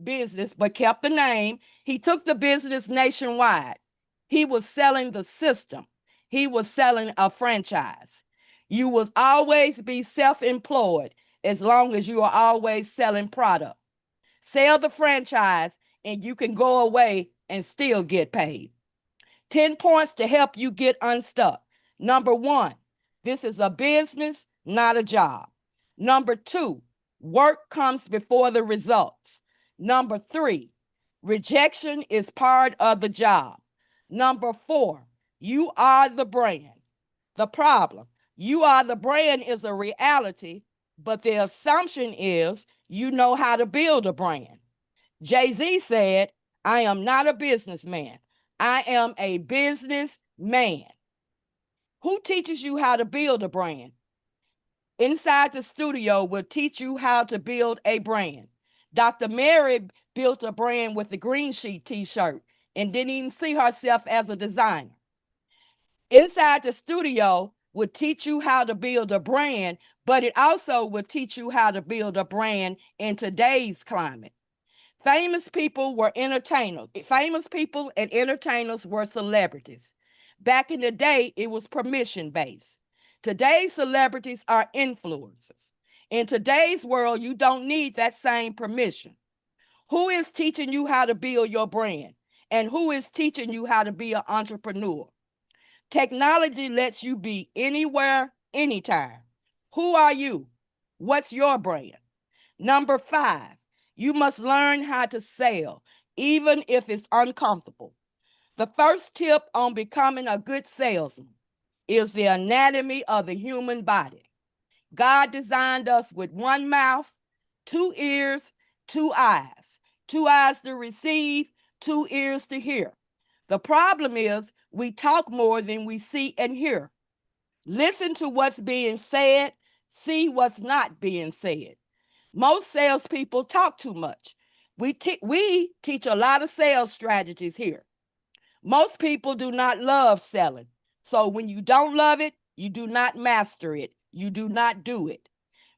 business, but kept the name. He took the business nationwide. He was selling the system. He was selling a franchise. You will always be self-employed as long as you are always selling product. Sell the franchise and you can go away and still get paid. 10 points to help you get unstuck. Number 1, this is a business, not a job. Number 2, work comes before the results. Number 3, rejection is part of the job. Number 4, you are the brand. The problem, you are the brand is a reality, but the assumption is you know how to build a brand. Jay-Z said, I am not a businessman. I am a businessman. Who teaches you how to build a brand? Inside the Studio will teach you how to build a brand. Dr. Meri built a brand with the green sheet t-shirt and didn't even see herself as a designer. Inside the Studio will teach you how to build a brand, but it also will teach you how to build a brand in today's climate. Famous people were entertainers. Famous people and entertainers were celebrities. Back in the day, it was permission based. Today's celebrities are influencers. In today's world, you don't need that same permission. Who is teaching you how to build your brand? And who is teaching you how to be an entrepreneur? Technology lets you be anywhere, anytime. Who are you? What's your brand? Number 5, you must learn how to sell, even if it's uncomfortable. The first tip on becoming a good salesman is the anatomy of the human body. God designed us with one mouth, 2 ears, 2 eyes. 2 eyes to receive, 2 ears to hear. The problem is we talk more than we see and hear. Listen to what's being said, see what's not being said. Most salespeople talk too much. We teach a lot of sales strategies here. Most people do not love selling. So when you don't love it, you do not master it. You do not do it.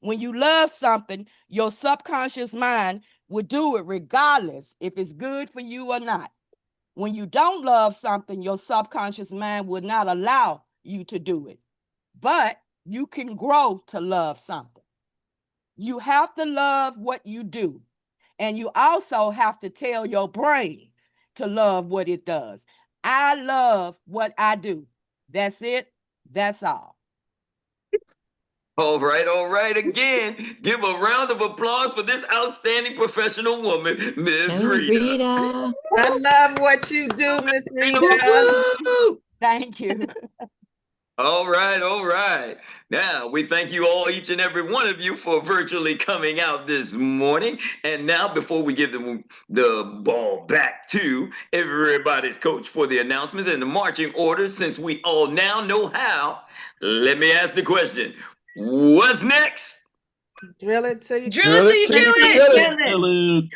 When you love something, your subconscious mind will do it regardless if it's good for you or not. When you don't love something, your subconscious mind will not allow you to do it. But you can grow to love something. You have to love what you do. And you also have to tell your brain to love what it does. I love what I do. That's it. That's all. All right. Again, give a round of applause for this outstanding professional woman, Miss Rita. Rita. I love what you do, Miss Rita. Thank you. All right. Now, we thank you all, each and every one of you, for virtually coming out this morning. And now, before we give the ball back to everybody's coach for the announcements and the marching orders, since we all now know how, let me ask the question. What's next? Drill it till you Drill it till you kill it. Kill it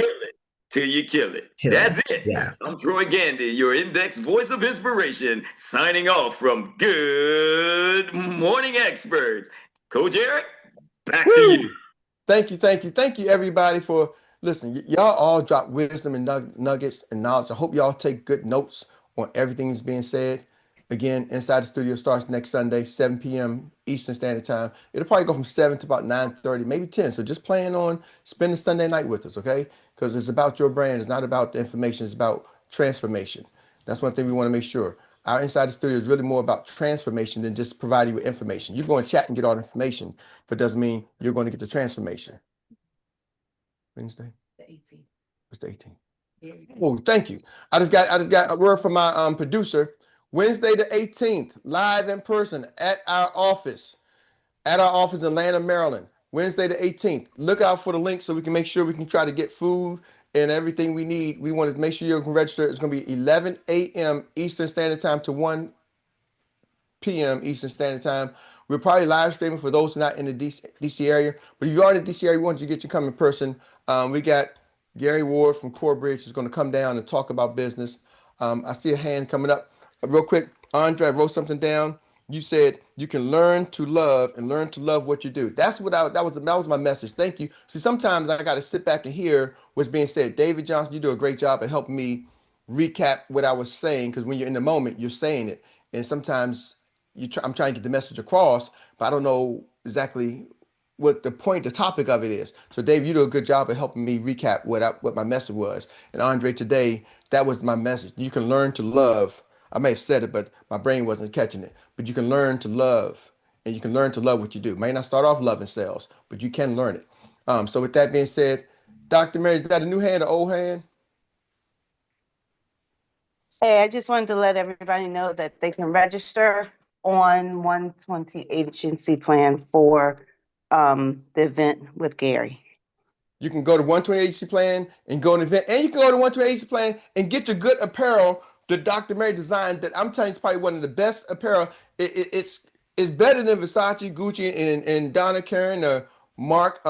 till you kill it. Kill That's it. it. Yes. I'm Troy Gandy, your index voice of inspiration, signing off from Good Morning Experts. Coach Eric, back to you. Thank you, everybody, for listening. Y'all all drop wisdom and nuggets and knowledge. I hope y'all take good notes on everything that's being said. Again, Inside the Studio starts next Sunday, 7 p.m. Eastern Standard Time. It'll probably go from 7 to about 9:30, maybe 10. So just plan on spending Sunday night with us, okay? Because it's about your brand. It's not about the information. It's about transformation. That's one thing we want to make sure. Our Inside the Studio is really more about transformation than just providing you with information. You go and chat and get all the information, but doesn't mean you're going to get the transformation. Wednesday? The 18th. What's the 18th? Oh, thank you. I just got a word from my producer. Wednesday the 18th, live in person at our office in Atlanta, Maryland. Wednesday the 18th. Look out for the link so we can make sure we can try to get food and everything we need. We want to make sure you can register. It's going to be 11 a.m. Eastern Standard Time to 1 p.m. Eastern Standard Time. We're probably live streaming for those not in the DC area. But if you are in the DC area, we want you to get you come in person. We got Gary Ward from Corebridge is going to come down and talk about business. I see a hand coming up. Real quick, Andre, I wrote something down. You said you can learn to love and learn to love what you do. That's what that was my message. Thank you. See, sometimes I got to sit back and hear what's being said. David Johnson, you do a great job at helping me recap what I was saying, because when you're in the moment, you're saying it, and sometimes I'm trying to get the message across, but I don't know exactly what the topic of it is. So Dave, you do a good job of helping me recap what my message was. And Andre, today, that was my message. You can learn to love. I may have said it, but my brain wasn't catching it. But you can learn to love, and you can learn to love what you do. May not start off loving sales, but you can learn it. So with that being said, Dr. Meri, is that a new hand or old hand? Hey, I just wanted to let everybody know that they can register on 120 agency plan for the event with Gary. You can go to 120 agency plan and go to an event, and you can go to 120 agency plan and get your good apparel that Dr. Meri designed. That I'm telling you, is probably one of the best apparel. It's better than Versace, Gucci, and Donna Karan or Marc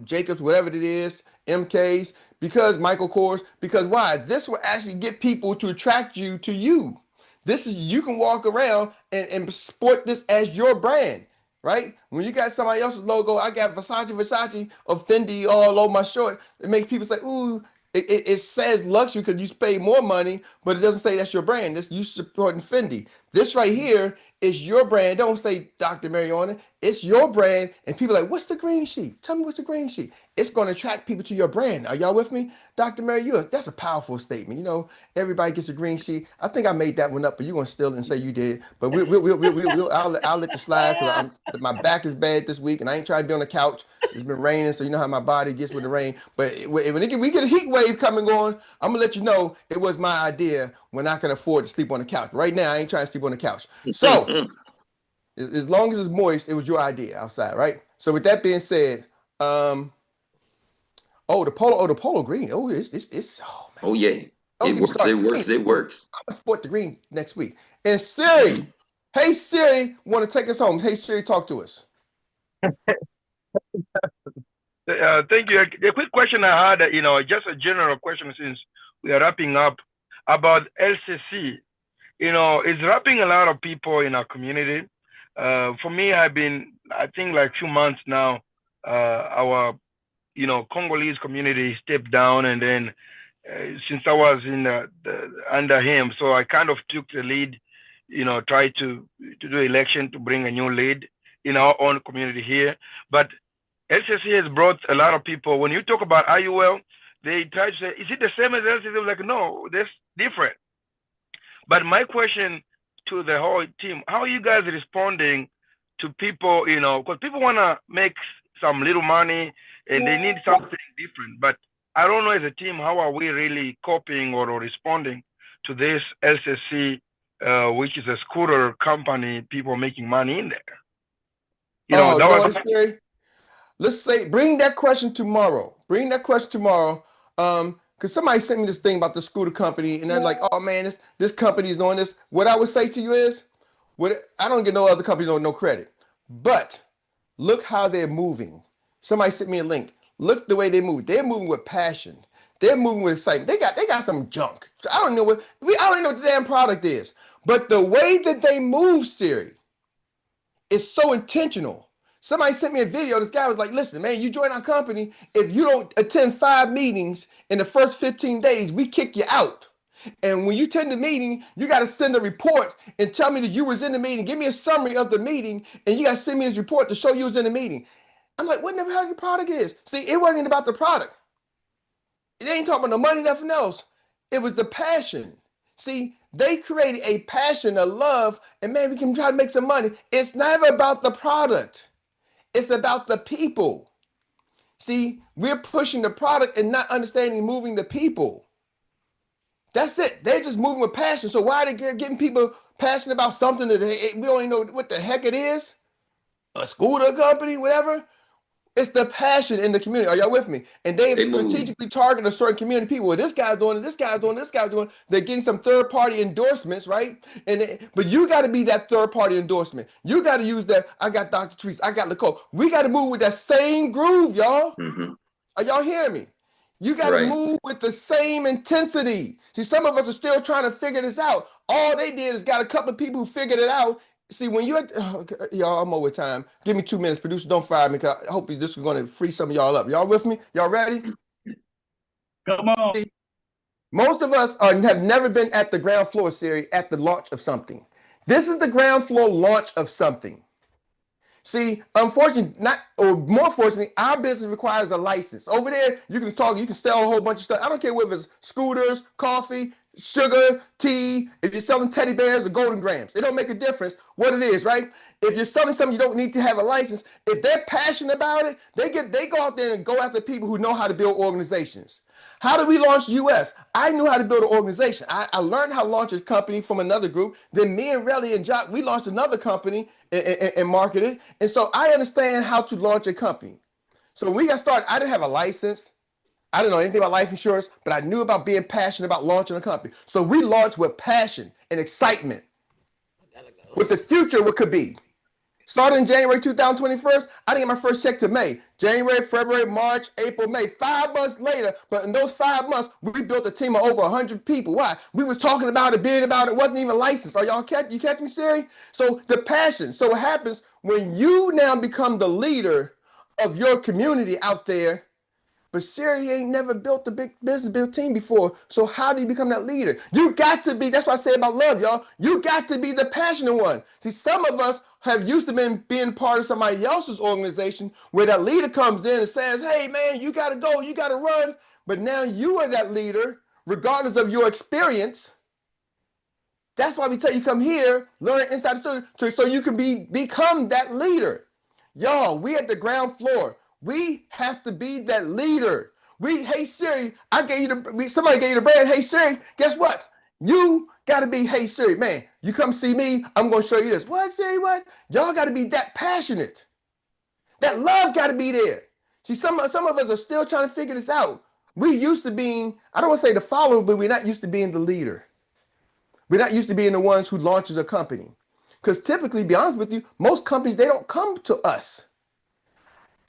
Jacobs, whatever it is, MKs, because Michael Kors. Because why? This will actually get people to attract you to you. This is, you can walk around and sport this as your brand. Right? When you got somebody else's logo, I got Versace or Fendi all over my shirt. It makes people say, ooh, it says luxury because you pay more money, but it doesn't say that's your brand. This you supporting Fendi. This right here is your brand. Don't say Dr. Meri on it. It's your brand. And people are like, what's the green sheet? Tell me what's the green sheet. It's going to attract people to your brand. Are y'all with me? Dr. Meri, that's a powerful statement. You know, everybody gets a green sheet. I think I made that one up, but you're going to steal it and say you did. But I'll let you slide because my back is bad this week and I ain't trying to be on the couch. It's been raining, so you know how my body gets with the rain. But when we get a heat wave coming on, I'm going to let you know it was my idea when I can afford to sleep on the couch. Right now, I ain't trying to sleep on the couch. So as long as it's moist, it was your idea outside, right? So with that being said, the polo green. Oh, it's oh man. Oh yeah. It works. I'm gonna sport the green next week. And Siri, hey Siri, want to take us home? Hey Siri, talk to us. Thank you. A quick question I had, just a general question since we are wrapping up about LCC. It's wrapping a lot of people in our community. For me, I think like few months now, our, Congolese community stepped down, and then since I was under him, so I kind of took the lead, tried to do election to bring a new lead in our own community here. But LCC has brought a lot of people. When you talk about IUL, they try to say, is it the same as LCC? I'm like, no, that's different. But my question to the whole team, how are you guys responding to people, because people want to make some little money and they need something different. But I don't know as a team, how are we really coping or responding to this LCC, which is a scooter company, people making money in there? You know what, Scary? Let's say, bring that question tomorrow. Bring that question tomorrow. Because somebody sent me this thing about the scooter company, and they're like, oh man, this company is doing this. What I would say to you is, I don't get no other company no credit. But look how they're moving. Somebody sent me a link. Look the way they move. They're moving with passion. They're moving with excitement. They got some junk. I don't know what the damn product is. But the way that they move, Siri, is so intentional. Somebody sent me a video. This guy was like, listen, man, you join our company. If you don't attend 5 meetings in the first 15 days, we kick you out. And when you attend the meeting, you got to send a report and tell me that you was in the meeting. Give me a summary of the meeting, and you got to send me this report to show you was in the meeting. I'm like, what the hell your product is? See, it wasn't about the product. It ain't talking about the money, nothing else. It was the passion. See, they created a passion, a love, and man, we can try to make some money. It's never about the product. It's about the people. See, we're pushing the product and not understanding moving the people. That's it. They're just moving with passion. So why are they getting people passionate about something that we don't even know what the heck it is? A scooter company, whatever. It's the passion in the community. Are y'all with me? And they strategically target a certain community of people. Well, this guy's doing it, this guy's doing it, this guy's doing it. They're getting some third-party endorsements, right? But you got to be that third-party endorsement. You got to use that. I got Dr. Teresa. I got Nicole. We got to move with that same groove, y'all. Are y'all hearing me? You got to move with the same intensity. See, some of us are still trying to figure this out. All they did is got a couple of people who figured it out. See, when you're, y'all, I'm over time. Give me 2 minutes. Producer, don't fire me, because I hope this is going to free some of y'all up. Y'all with me? Y'all ready? Come on. See, most of us have never been at the ground floor, Siri, at the launch of something. This is the ground floor launch of something. See, unfortunately, more fortunately, our business requires a license. Over there, you can sell a whole bunch of stuff. I don't care whether it's scooters, coffee, sugar, tea, if you're selling teddy bears or golden grams. It don't make a difference what it is, right? If you're selling something, you don't need to have a license. If they're passionate about it, they go out there and go after people who know how to build organizations. How did we launch US? I knew how to build an organization. I learned how to launch a company from another group. Then me and Relly and Jock, we launched another company and marketed. And so I understand how to launch a company. So when we got started, I didn't have a license. I didn't know anything about life insurance, but I knew about being passionate about launching a company. So we launched with passion and excitement. With the future, what could be. Starting in January 2021, I didn't get my first check to May. January, February, March, April, May. 5 months later, but in those 5 months, we built a team of over 100 people. Why? We was talking about it, being about it, wasn't even licensed. Are y'all you catch me, Siri? So the passion. So what happens when you now become the leader of your community out there? But Siri ain't never built a big business, built team before. So how do you become that leader? You got to be, that's what I say about love, y'all. You got to be the passionate one. See, some of us have used to being part of somebody else's organization where that leader comes in and says, hey, man, you got to go, you got to run. But now you are that leader, regardless of your experience. That's why we tell you come here, learn inside the studio, so you can become that leader. Y'all, we at the ground floor. We have to be that leader. Hey Siri, somebody gave you the brand. Hey Siri, guess what? You got to be, hey Siri, man, you come see me, I'm going to show you this. What, Siri, what? Y'all got to be that passionate. That love got to be there. See, some of us are still trying to figure this out. We used to being, I don't want to say the follower, but we're not used to being the leader. We're not used to being the ones who launches a company. Because typically, to be honest with you, most companies, they don't come to us.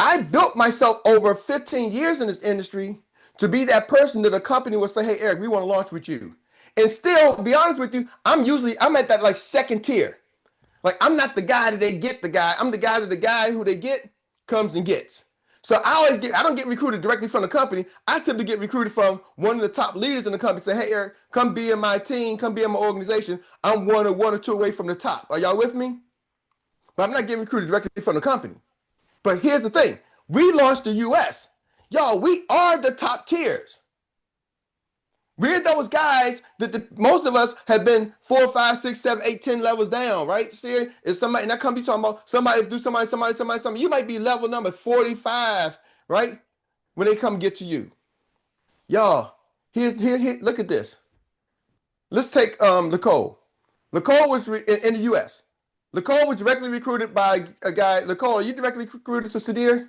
I built myself over 15 years in this industry to be that person that a company will say, hey, Eric, we want to launch with you. And still, to be honest with you, I'm at that like second tier. Like I'm not the guy that they get the guy. I'm the guy that the guy who they get comes and gets. So I don't get recruited directly from the company. I typically get recruited from one of the top leaders in the company. Say, hey, Eric, come be in my team, come be in my organization. I'm one or two away from the top. Are y'all with me? But I'm not getting recruited directly from the company. But here's the thing. We launched the US. Y'all, we are the top tiers. We're those guys that most of us have been 4, 5, 6, 7, 8, 10 levels down, right? See, if somebody, and I come be talking about somebody do somebody. You might be level number 45, right? When they come get to you. Y'all, here, look at this. Let's take Nicole. Nicole was in the U.S. Nicole was directly recruited by a guy. Nicole, are you directly recruited to Sadir?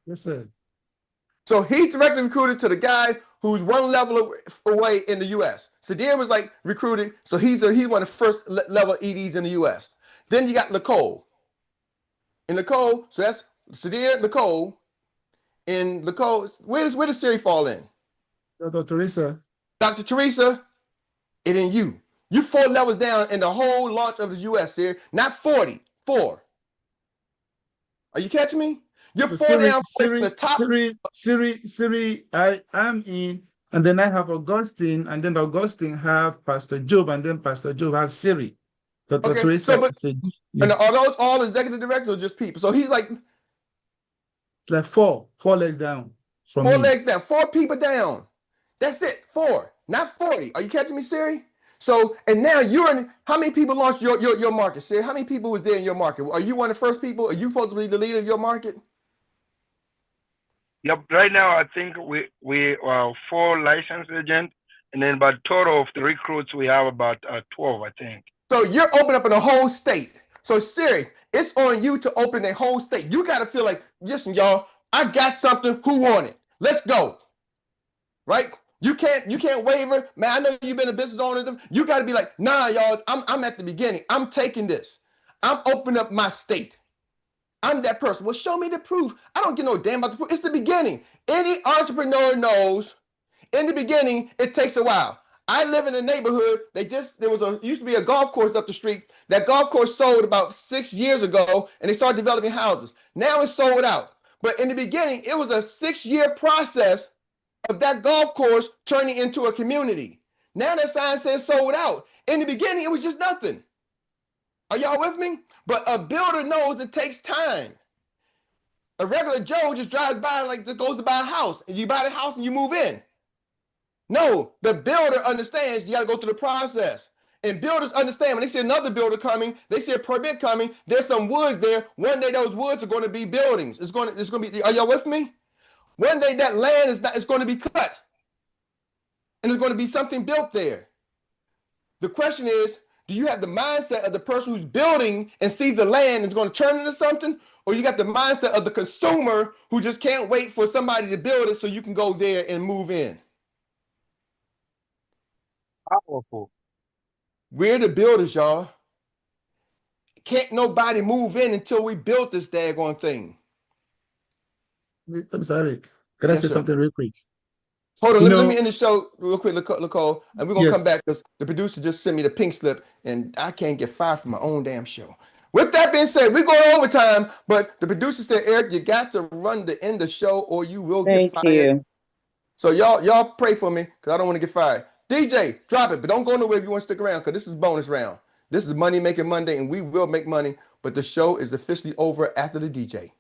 Yes, sir. So he's directly recruited to the guy who's one level away in the U.S. Sadir was like recruited, so he's one of the first level EDs in the U.S. Then you got Nicole. And Nicole, so that's Sadir, Nicole, and Nicole. Where does Siri fall in? Dr. Teresa. Dr. Teresa, and then you. You 4 levels down in the whole launch of the U.S. Siri, not 40, 4. Are you catching me? You're 4 down from the top. Siri, I am in, and then I have Augustine, and then Augustine have Pastor Job, and then Pastor Job have Siri. Dr. Okay, Teresa so but said, and are those all executive directors or just people? So he's like four legs down from 4 me. legs down, 4 people down. That's it, 4, not 40. Are you catching me, Siri? So, and now you're in, how many people launched your market, Siri? How many people was there in your market? Are you one of the first people? Are you supposed to be the leader of your market? Yep. Right now, I think we are 4 licensed agents, and then by total of the recruits, we have about 12, I think. So you're opening up in a whole state. So Siri, it's on you to open a whole state. You got to feel like, listen, y'all, I got something. Who want it? Let's go. Right? You can't waver. Man, I know you've been a business owner. You got to be like, nah, y'all, I'm at the beginning. I'm taking this. I'm opening up my state. I'm that person. Well, show me the proof. I don't get no damn about the proof. It's the beginning. Any entrepreneur knows in the beginning, it takes a while. I live in a neighborhood. Used to be a golf course up the street. That golf course sold about 6 years ago, and they started developing houses. Now it's sold out. But in the beginning, it was a 6-year process of that golf course turning into a community. Now that sign says sold out. In the beginning, it was just nothing. Are y'all with me? But a builder knows it takes time. A regular Joe just drives by like goes to buy a house, and you buy the house and you move in. No, the builder understands you got to go through the process. And builders understand when they see another builder coming, they see a permit coming, there's some woods there. One day those woods are going to be buildings. It's going to be, are y'all with me? One day that land is going to be cut. And there's going to be something built there. The question is, do you have the mindset of the person who's building and sees the land and is going to turn into something? Or you got the mindset of the consumer who just can't wait for somebody to build it so you can go there and move in? Powerful. We're the builders, y'all. Can't nobody move in until we built this daggone thing. I'm sorry. Can I say something real quick? Hold on, let me end the show real quick, Nicole, and we're going to come back because the producer just sent me the pink slip, and I can't get fired from my own damn show. With that being said, we're going overtime, but the producer said, Eric, you got to run the end of the show or you will get fired. You. So y'all pray for me because I don't want to get fired. DJ, drop it, but don't go nowhere if you want to stick around because this is bonus round. This is Money Making Monday, and we will make money, but the show is officially over after the DJ.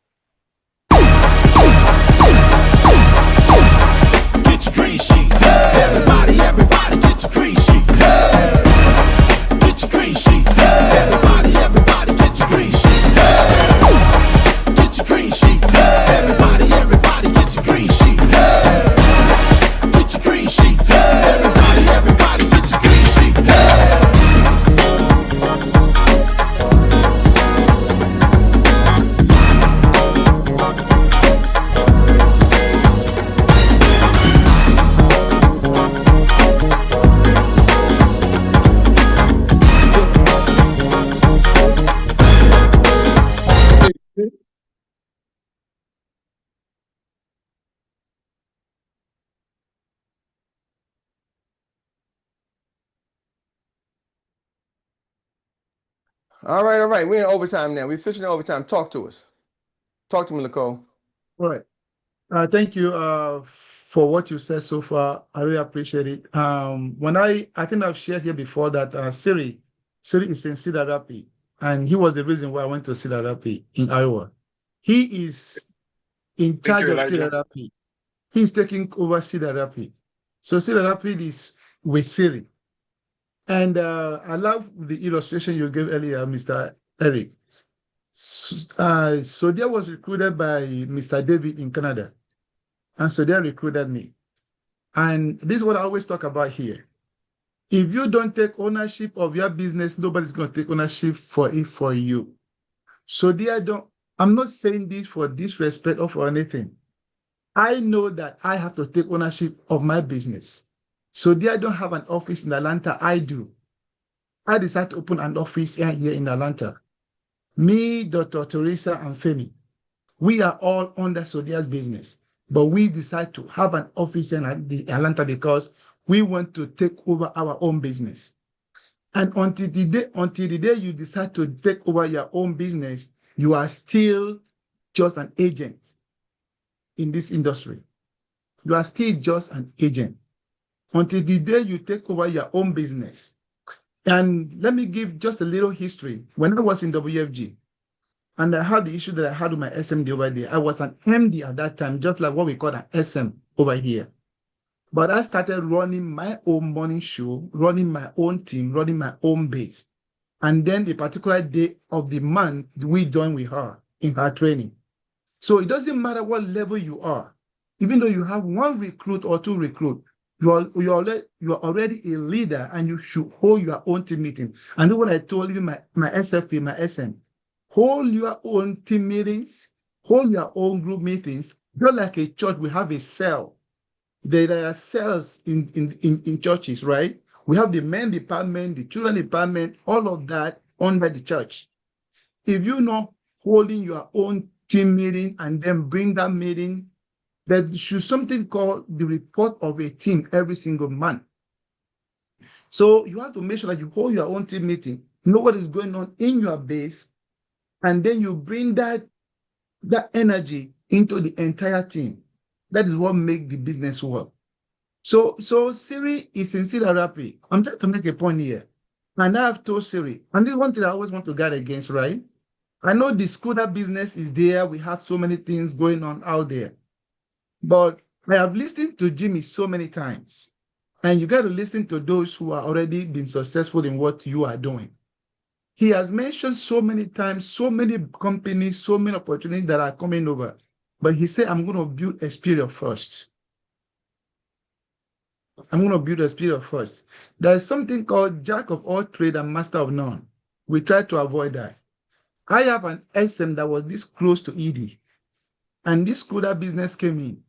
Get your green sheets. Everybody get your green sheets. Get your green sheets. Everybody get your green sheets. Get your green sheets. Everybody get your green sheets. Get your green sheets. Everybody get your green sheets. All right. We're in overtime now. We're officially in overtime. Talk to us. Talk to me, Nicole. All right. Thank you for what you said so far. I really appreciate it. When I think I've shared here before that Siri is in Cedar Rapids, and he was the reason why I went to Cedar Rapids in Iowa. He is in charge of Cedar Rapids. He's taking over Cedar Rapids. So Siri Rapid is with Siri. And I love the illustration you gave earlier, Mr. Eric. Sodia was recruited by Mr. David in Canada, and Sodia recruited me. And this is what I always talk about here. If you don't take ownership of your business, nobody's going to take ownership for it for you. Sodia I'm not saying this for disrespect or for anything. I know that I have to take ownership of my business. Sodia don't have an office in Atlanta. I do. I decided to open an office here in Atlanta. Me, Dr. Teresa, and Femi, we are all under Sodia's business, but we decide to have an office in Atlanta because we want to take over our own business. And until the day you decide to take over your own business, you are still just an agent in this industry. You are still just an agent until the day you take over your own business. And let me give just a little history. When I was in WFG, and I had the issue that I had with my SMD over there, I was an MD at that time, just like what we call an SM over here. But I started running my own morning show, running my own team, running my own base. And then the particular day of the month, we joined with her in her training. So it doesn't matter what level you are. Even though you have one recruit or two recruit, you are already a leader and you should hold your own team meeting. And that's what I told you, my SFA, my SM. Hold your own team meetings, hold your own group meetings. Just like a church, we have a cell. There are cells in churches, right? We have the men department, the children department, all of that under the church. If you're not holding your own team meeting and then bring that meeting, there should something called the report of a team every single month. So you have to make sure that you hold your own team meeting, know what is going on in your base, and then you bring that energy into the entire team. That is what makes the business work. So Siri is in Cedar Rapids. I'm trying to make a point here. And I have told Siri, and this is one thing I always want to guard against, right? I know the scooter business is there. We have so many things going on out there. But I have listened to Jimmy so many times. And you got to listen to those who are already been successful in what you are doing. He has mentioned so many times, so many companies, so many opportunities that are coming over. But he said, I'm going to build a spirit first. I'm going to build a spirit first. There's something called jack of all trade and master of none. We try to avoid that. I have an SM that was this close to ED. And this scooter business came in.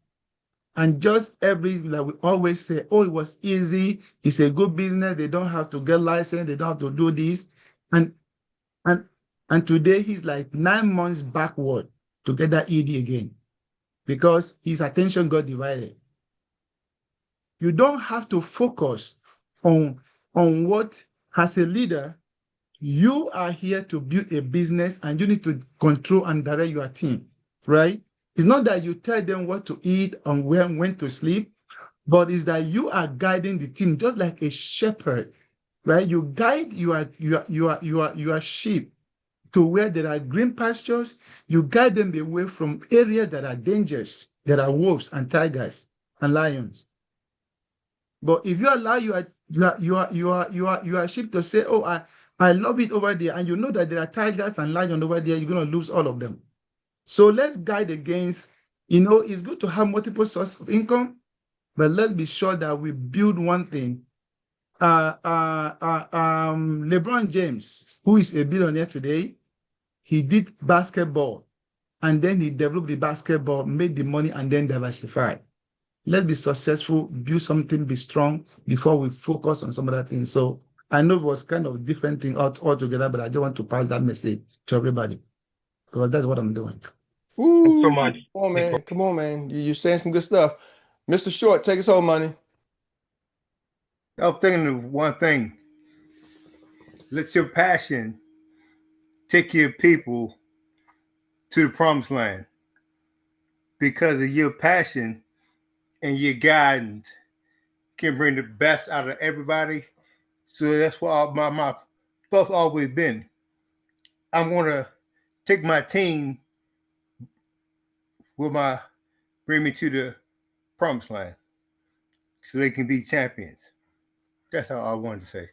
And just like we always say, oh, it was easy. It's a good business. They don't have to get licensed. They don't have to do this. And today he's like 9 months backward to get that ED again because his attention got divided. You don't have to focus on what, as a leader, you are here to build a business and you need to control and direct your team, right? It's not that you tell them what to eat and when to sleep, but it's that you are guiding the team just like a shepherd, right? You guide your sheep to where there are green pastures. You guide them away from areas that are dangerous. There are wolves and tigers and lions. But if you allow your sheep to say, "Oh, I love it over there," and you know that there are tigers and lions over there, you're going to lose all of them. So let's guide against. It's good to have multiple sources of income, but let's be sure that we build one thing. LeBron James, who is a billionaire today, he did basketball, and then he developed the basketball, made the money, and then diversified. Let's be successful, build something, be strong before we focus on some other things. So I know it was kind of different thing altogether, but I just want to pass that message to everybody because that's what I'm doing. Ooh, so much. come on, man. Come on, man. You're saying some good stuff. Mr. Short, take us home, money. I was thinking of one thing. Let your passion take your people to the promised land. Because of your passion and your guidance can bring the best out of everybody. So that's why my thoughts always been. I'm gonna take my team bring me to the promised land. so they can be champions. That's all I wanted to say.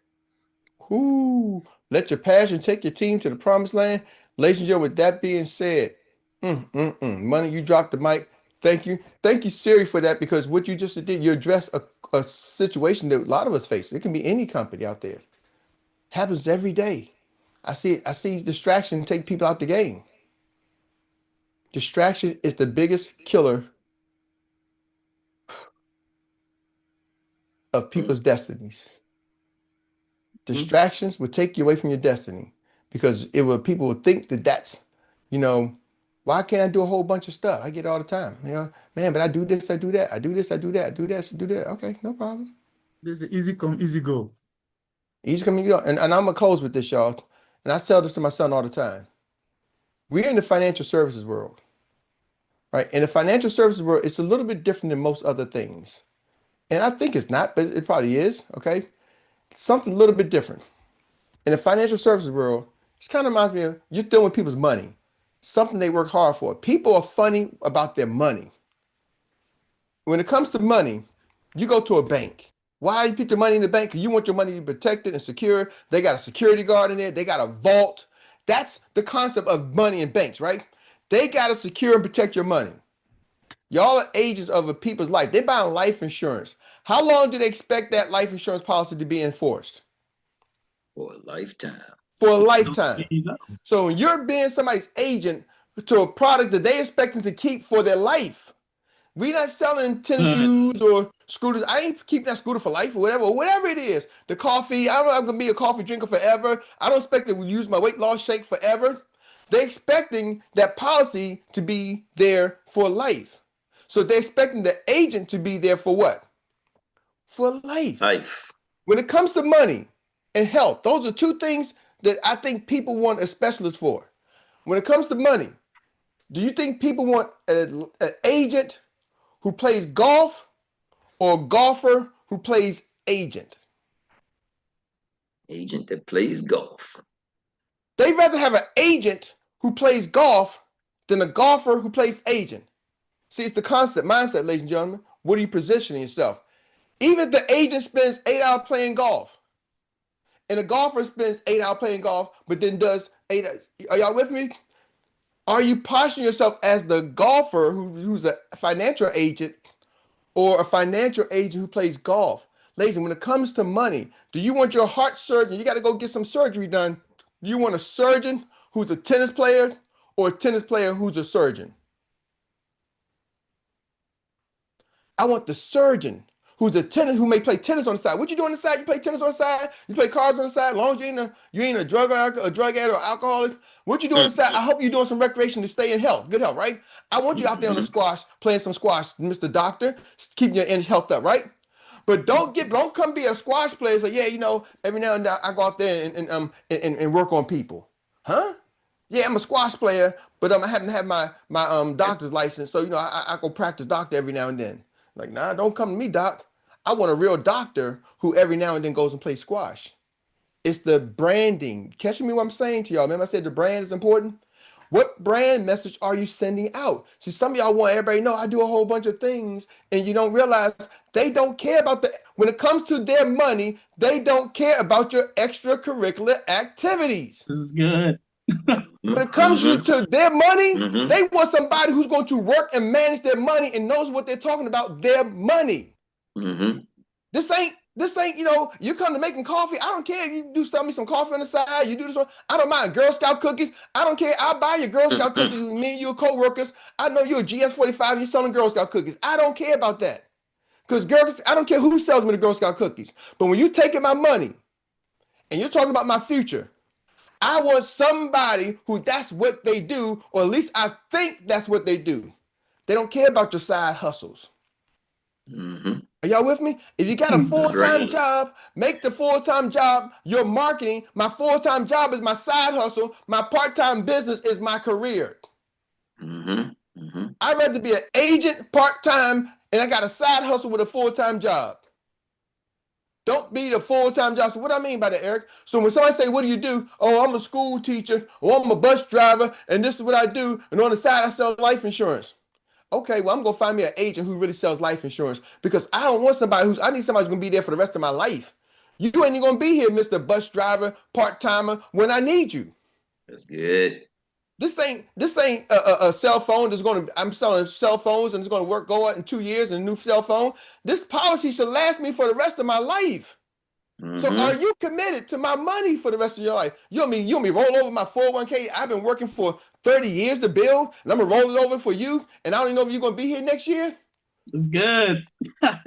Ooh, let your passion take your team to the promised land. Ladies and gentlemen, with that being said, Money, you dropped the mic. Thank you. Thank you, Siri, for that, because what you just did, you addressed a situation that a lot of us face. It can be any company out there. Happens every day. I see distraction take people out the game. Distraction is the biggest killer of people's destinies. Distractions will take you away from your destiny because people will think that that's, you know, why can't I do a whole bunch of stuff? I get it all the time. You know, man, but I do this, I do that, I do this, I do that, I do this, I do that. Okay, no problem. This is easy come, easy go. Easy come, easy go. And I'm gonna close with this, y'all. And I tell this to my son all the time. We're in the financial services world, right? In the financial services world, it's a little bit different than most other things. And I think it's not, but it probably is, okay? Something a little bit different. In the financial services world, it kind of reminds me of you're dealing with people's money, something they work hard for. People are funny about their money. When it comes to money, you go to a bank. Why you put your money in the bank? Because you want your money to be protected and secure. They got a security guard in there. They got a vault. That's the concept of money in banks, right? They got to secure and protect your money. Y'all are agents of a people's life. They're buying life insurance. How long do they expect that life insurance policy to be enforced? For a lifetime. For a lifetime. So when you're being somebody's agent to a product that they expecting to keep for their life, we not selling tennis shoes or scooters. I ain't keeping that scooter for life or whatever it is. The coffee, I'm not gonna be a coffee drinker forever. I don't expect to use my weight loss shake forever. They're expecting that policy to be there for life. So they're expecting the agent to be there for what? For life. Life. When it comes to money and health, those are two things that I think people want a specialist for. When it comes to money, do you think people want an agent who plays golf or a golfer who plays agent? Agent that plays golf. They'd rather have an agent who plays golf than a golfer who plays agent. See, it's the concept, mindset, ladies and gentlemen. What are you positioning yourself? Even if the agent spends 8 hours playing golf, and a golfer spends 8 hours playing golf, but then does 8 hours. Are y'all with me? Are you posturing yourself as the golfer who's a financial agent or a financial agent who plays golf? Ladies, when it comes to money, do you want your heart surgeon? You got to go get some surgery done. Do you want a surgeon who's a tennis player or a tennis player who's a surgeon? I want the surgeon who's a tennis, who may play tennis on the side. What you do on the side? You play tennis on the side. You play cards on the side. As long as you ain't a drug addict or alcoholic. What you do on the side? I hope you're doing some recreation to stay in health, good health, right? I want you out there on the squash playing some squash, Mr. Doctor, keeping your health up, right? But don't come be a squash player. Say, yeah, every now and then I go out there and work on people, huh? Yeah, I'm a squash player, but I happen to have my doctor's license, so I go practice doctor every now and then. Like, nah, don't come to me, doc. I want a real doctor who every now and then goes and plays squash. It's the branding. Catching me what I'm saying to y'all. Remember I said the brand is important? What brand message are you sending out? See, some of y'all want everybody to know I do a whole bunch of things, and you don't realize they don't care about when it comes to their money, they don't care about your extracurricular activities. This is good. When it comes to their money, they want somebody who's going to work and manage their money and knows what they're talking about, their money. This ain't, you come to making coffee. I don't care if you do sell me some coffee on the side. You do this one. I don't mind Girl Scout cookies. I don't care. I'll buy your Girl Scout cookies with me and you co-workers. I know you're a GS45. You're selling Girl Scout cookies. I don't care about that. Because I don't care who sells me the Girl Scout cookies. But when you're taking my money and you're talking about my future, I want somebody who that's what they do, or at least I think that's what they do. They don't care about your side hustles. Are y'all with me? If you got a full-time job, make the full-time job your marketing. My full-time job is my side hustle. My part-time business is my career. I'd rather be an agent part-time and I got a side hustle with a full-time job. Don't be the full-time job. So what I mean by that, Eric? So when somebody say, what do you do? Oh, I'm a school teacher, or I'm a bus driver, and this is what I do. And on the side, I sell life insurance. Okay, well, I'm gonna find me an agent who really sells life insurance because I don't want somebody I need somebody who's gonna be there for the rest of my life. You ain't even gonna be here, Mr. Bus Driver, part-timer, when I need you. That's good. This ain't a cell phone that's gonna. I'm selling cell phones and it's gonna go out in 2 years and a new cell phone. This policy should last me for the rest of my life. So are you committed to my money for the rest of your life? You want me roll over my 401k? I've been working for 30 years to build, and I'm gonna roll it over for you, and I don't even know if you're gonna be here next year. It's good. Are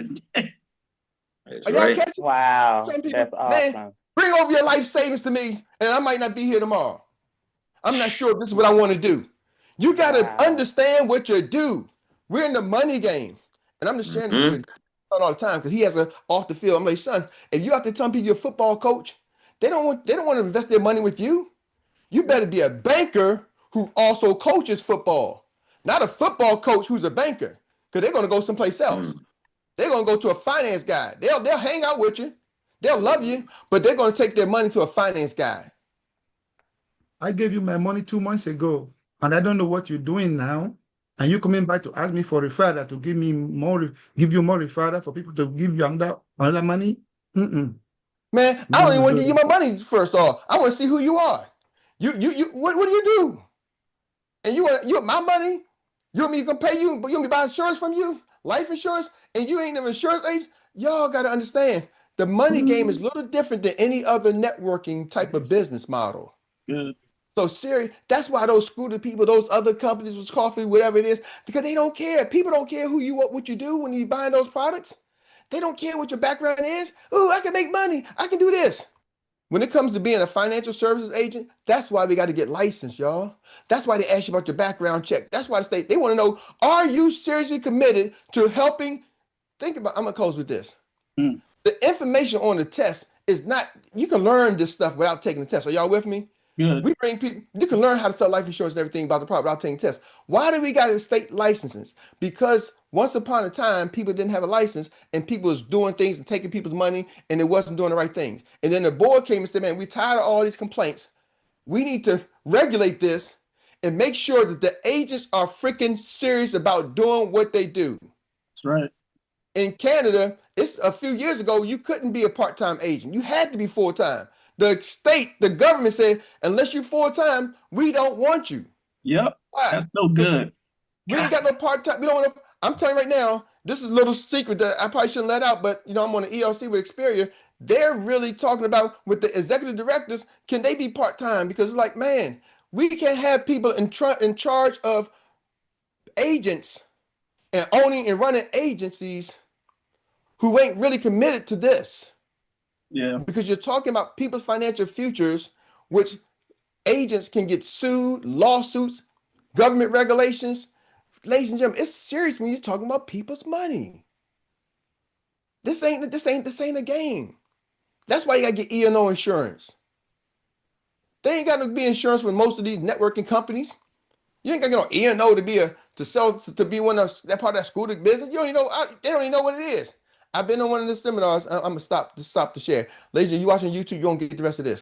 y'all catching? Wow, Some people, that's awesome. bring over your life savings to me, and I might not be here tomorrow. I'm not sure if this is what I want to do. You got to understand what you do. We're in the money game. And I'm just sharing this with son all the time because he has a off the field. I'm like, son, if you have to tell people you're a football coach, they don't want to invest their money with you. You better be a banker who also coaches football, not a football coach who's a banker, because they're going to go someplace else. They're going to go to a finance guy. They'll hang out with you. They'll love you, but they're going to take their money to a finance guy. I gave you my money 2 months ago, and I don't know what you're doing now. And you coming back to ask me for referral to give you more referral for people to give you another money? Man, I don't even want to give you my money first off. I want to see who you are. What do you do? And you want my money? You want me to pay you? You want me to buy insurance from you? Life insurance? And you ain't an insurance agent? Y'all got to understand, the money game is a little different than any other networking type of business model. Good. So serious. That's why those scooter people, those other companies with coffee, whatever it is, because they don't care. People don't care what you do when you buy those products. They don't care what your background is. Oh, I can make money. I can do this. When it comes to being a financial services agent, that's why we got to get licensed, y'all. That's why they ask you about your background check. That's why they want to know, are you seriously committed to helping? I'm going to close with this. The information on the test is not, you can learn this stuff without taking the test. Are y'all with me? Good. We bring people, you can learn how to sell life insurance and everything about the product without taking tests. Why do we got state licenses? Because once upon a time, people didn't have a license and people was doing things and taking people's money and it wasn't doing the right things. And then the board came and said, man, we're tired of all these complaints. We need to regulate this and make sure that the agents are freaking serious about doing what they do. That's right. In Canada, it's a few years ago, you couldn't be a part-time agent. You had to be full-time. The government said, unless you're full-time, we don't want you. Yep. Why? That's so good. We ain't got no part-time. We don't want to. I'm telling you right now, this is a little secret that I probably shouldn't let out, but I'm on the ELC with Experian. They're really talking about with the executive directors, can they be part-time? Because it's like, man, we can't have people in charge of agents and owning and running agencies who ain't really committed to this. Yeah. Because you're talking about people's financial futures, which agents can get sued, lawsuits, government regulations. Ladies and gentlemen, it's serious when you're talking about people's money. This ain't a game. That's why you gotta get E&O insurance. They ain't got to be insurance with most of these networking companies. You ain't gotta get no E&O to be one of that part of that school business. You don't even know. They don't even know what it is. I've been on one of the seminars. I'm gonna stop to share. Ladies, you watching YouTube, you don't get the rest of this.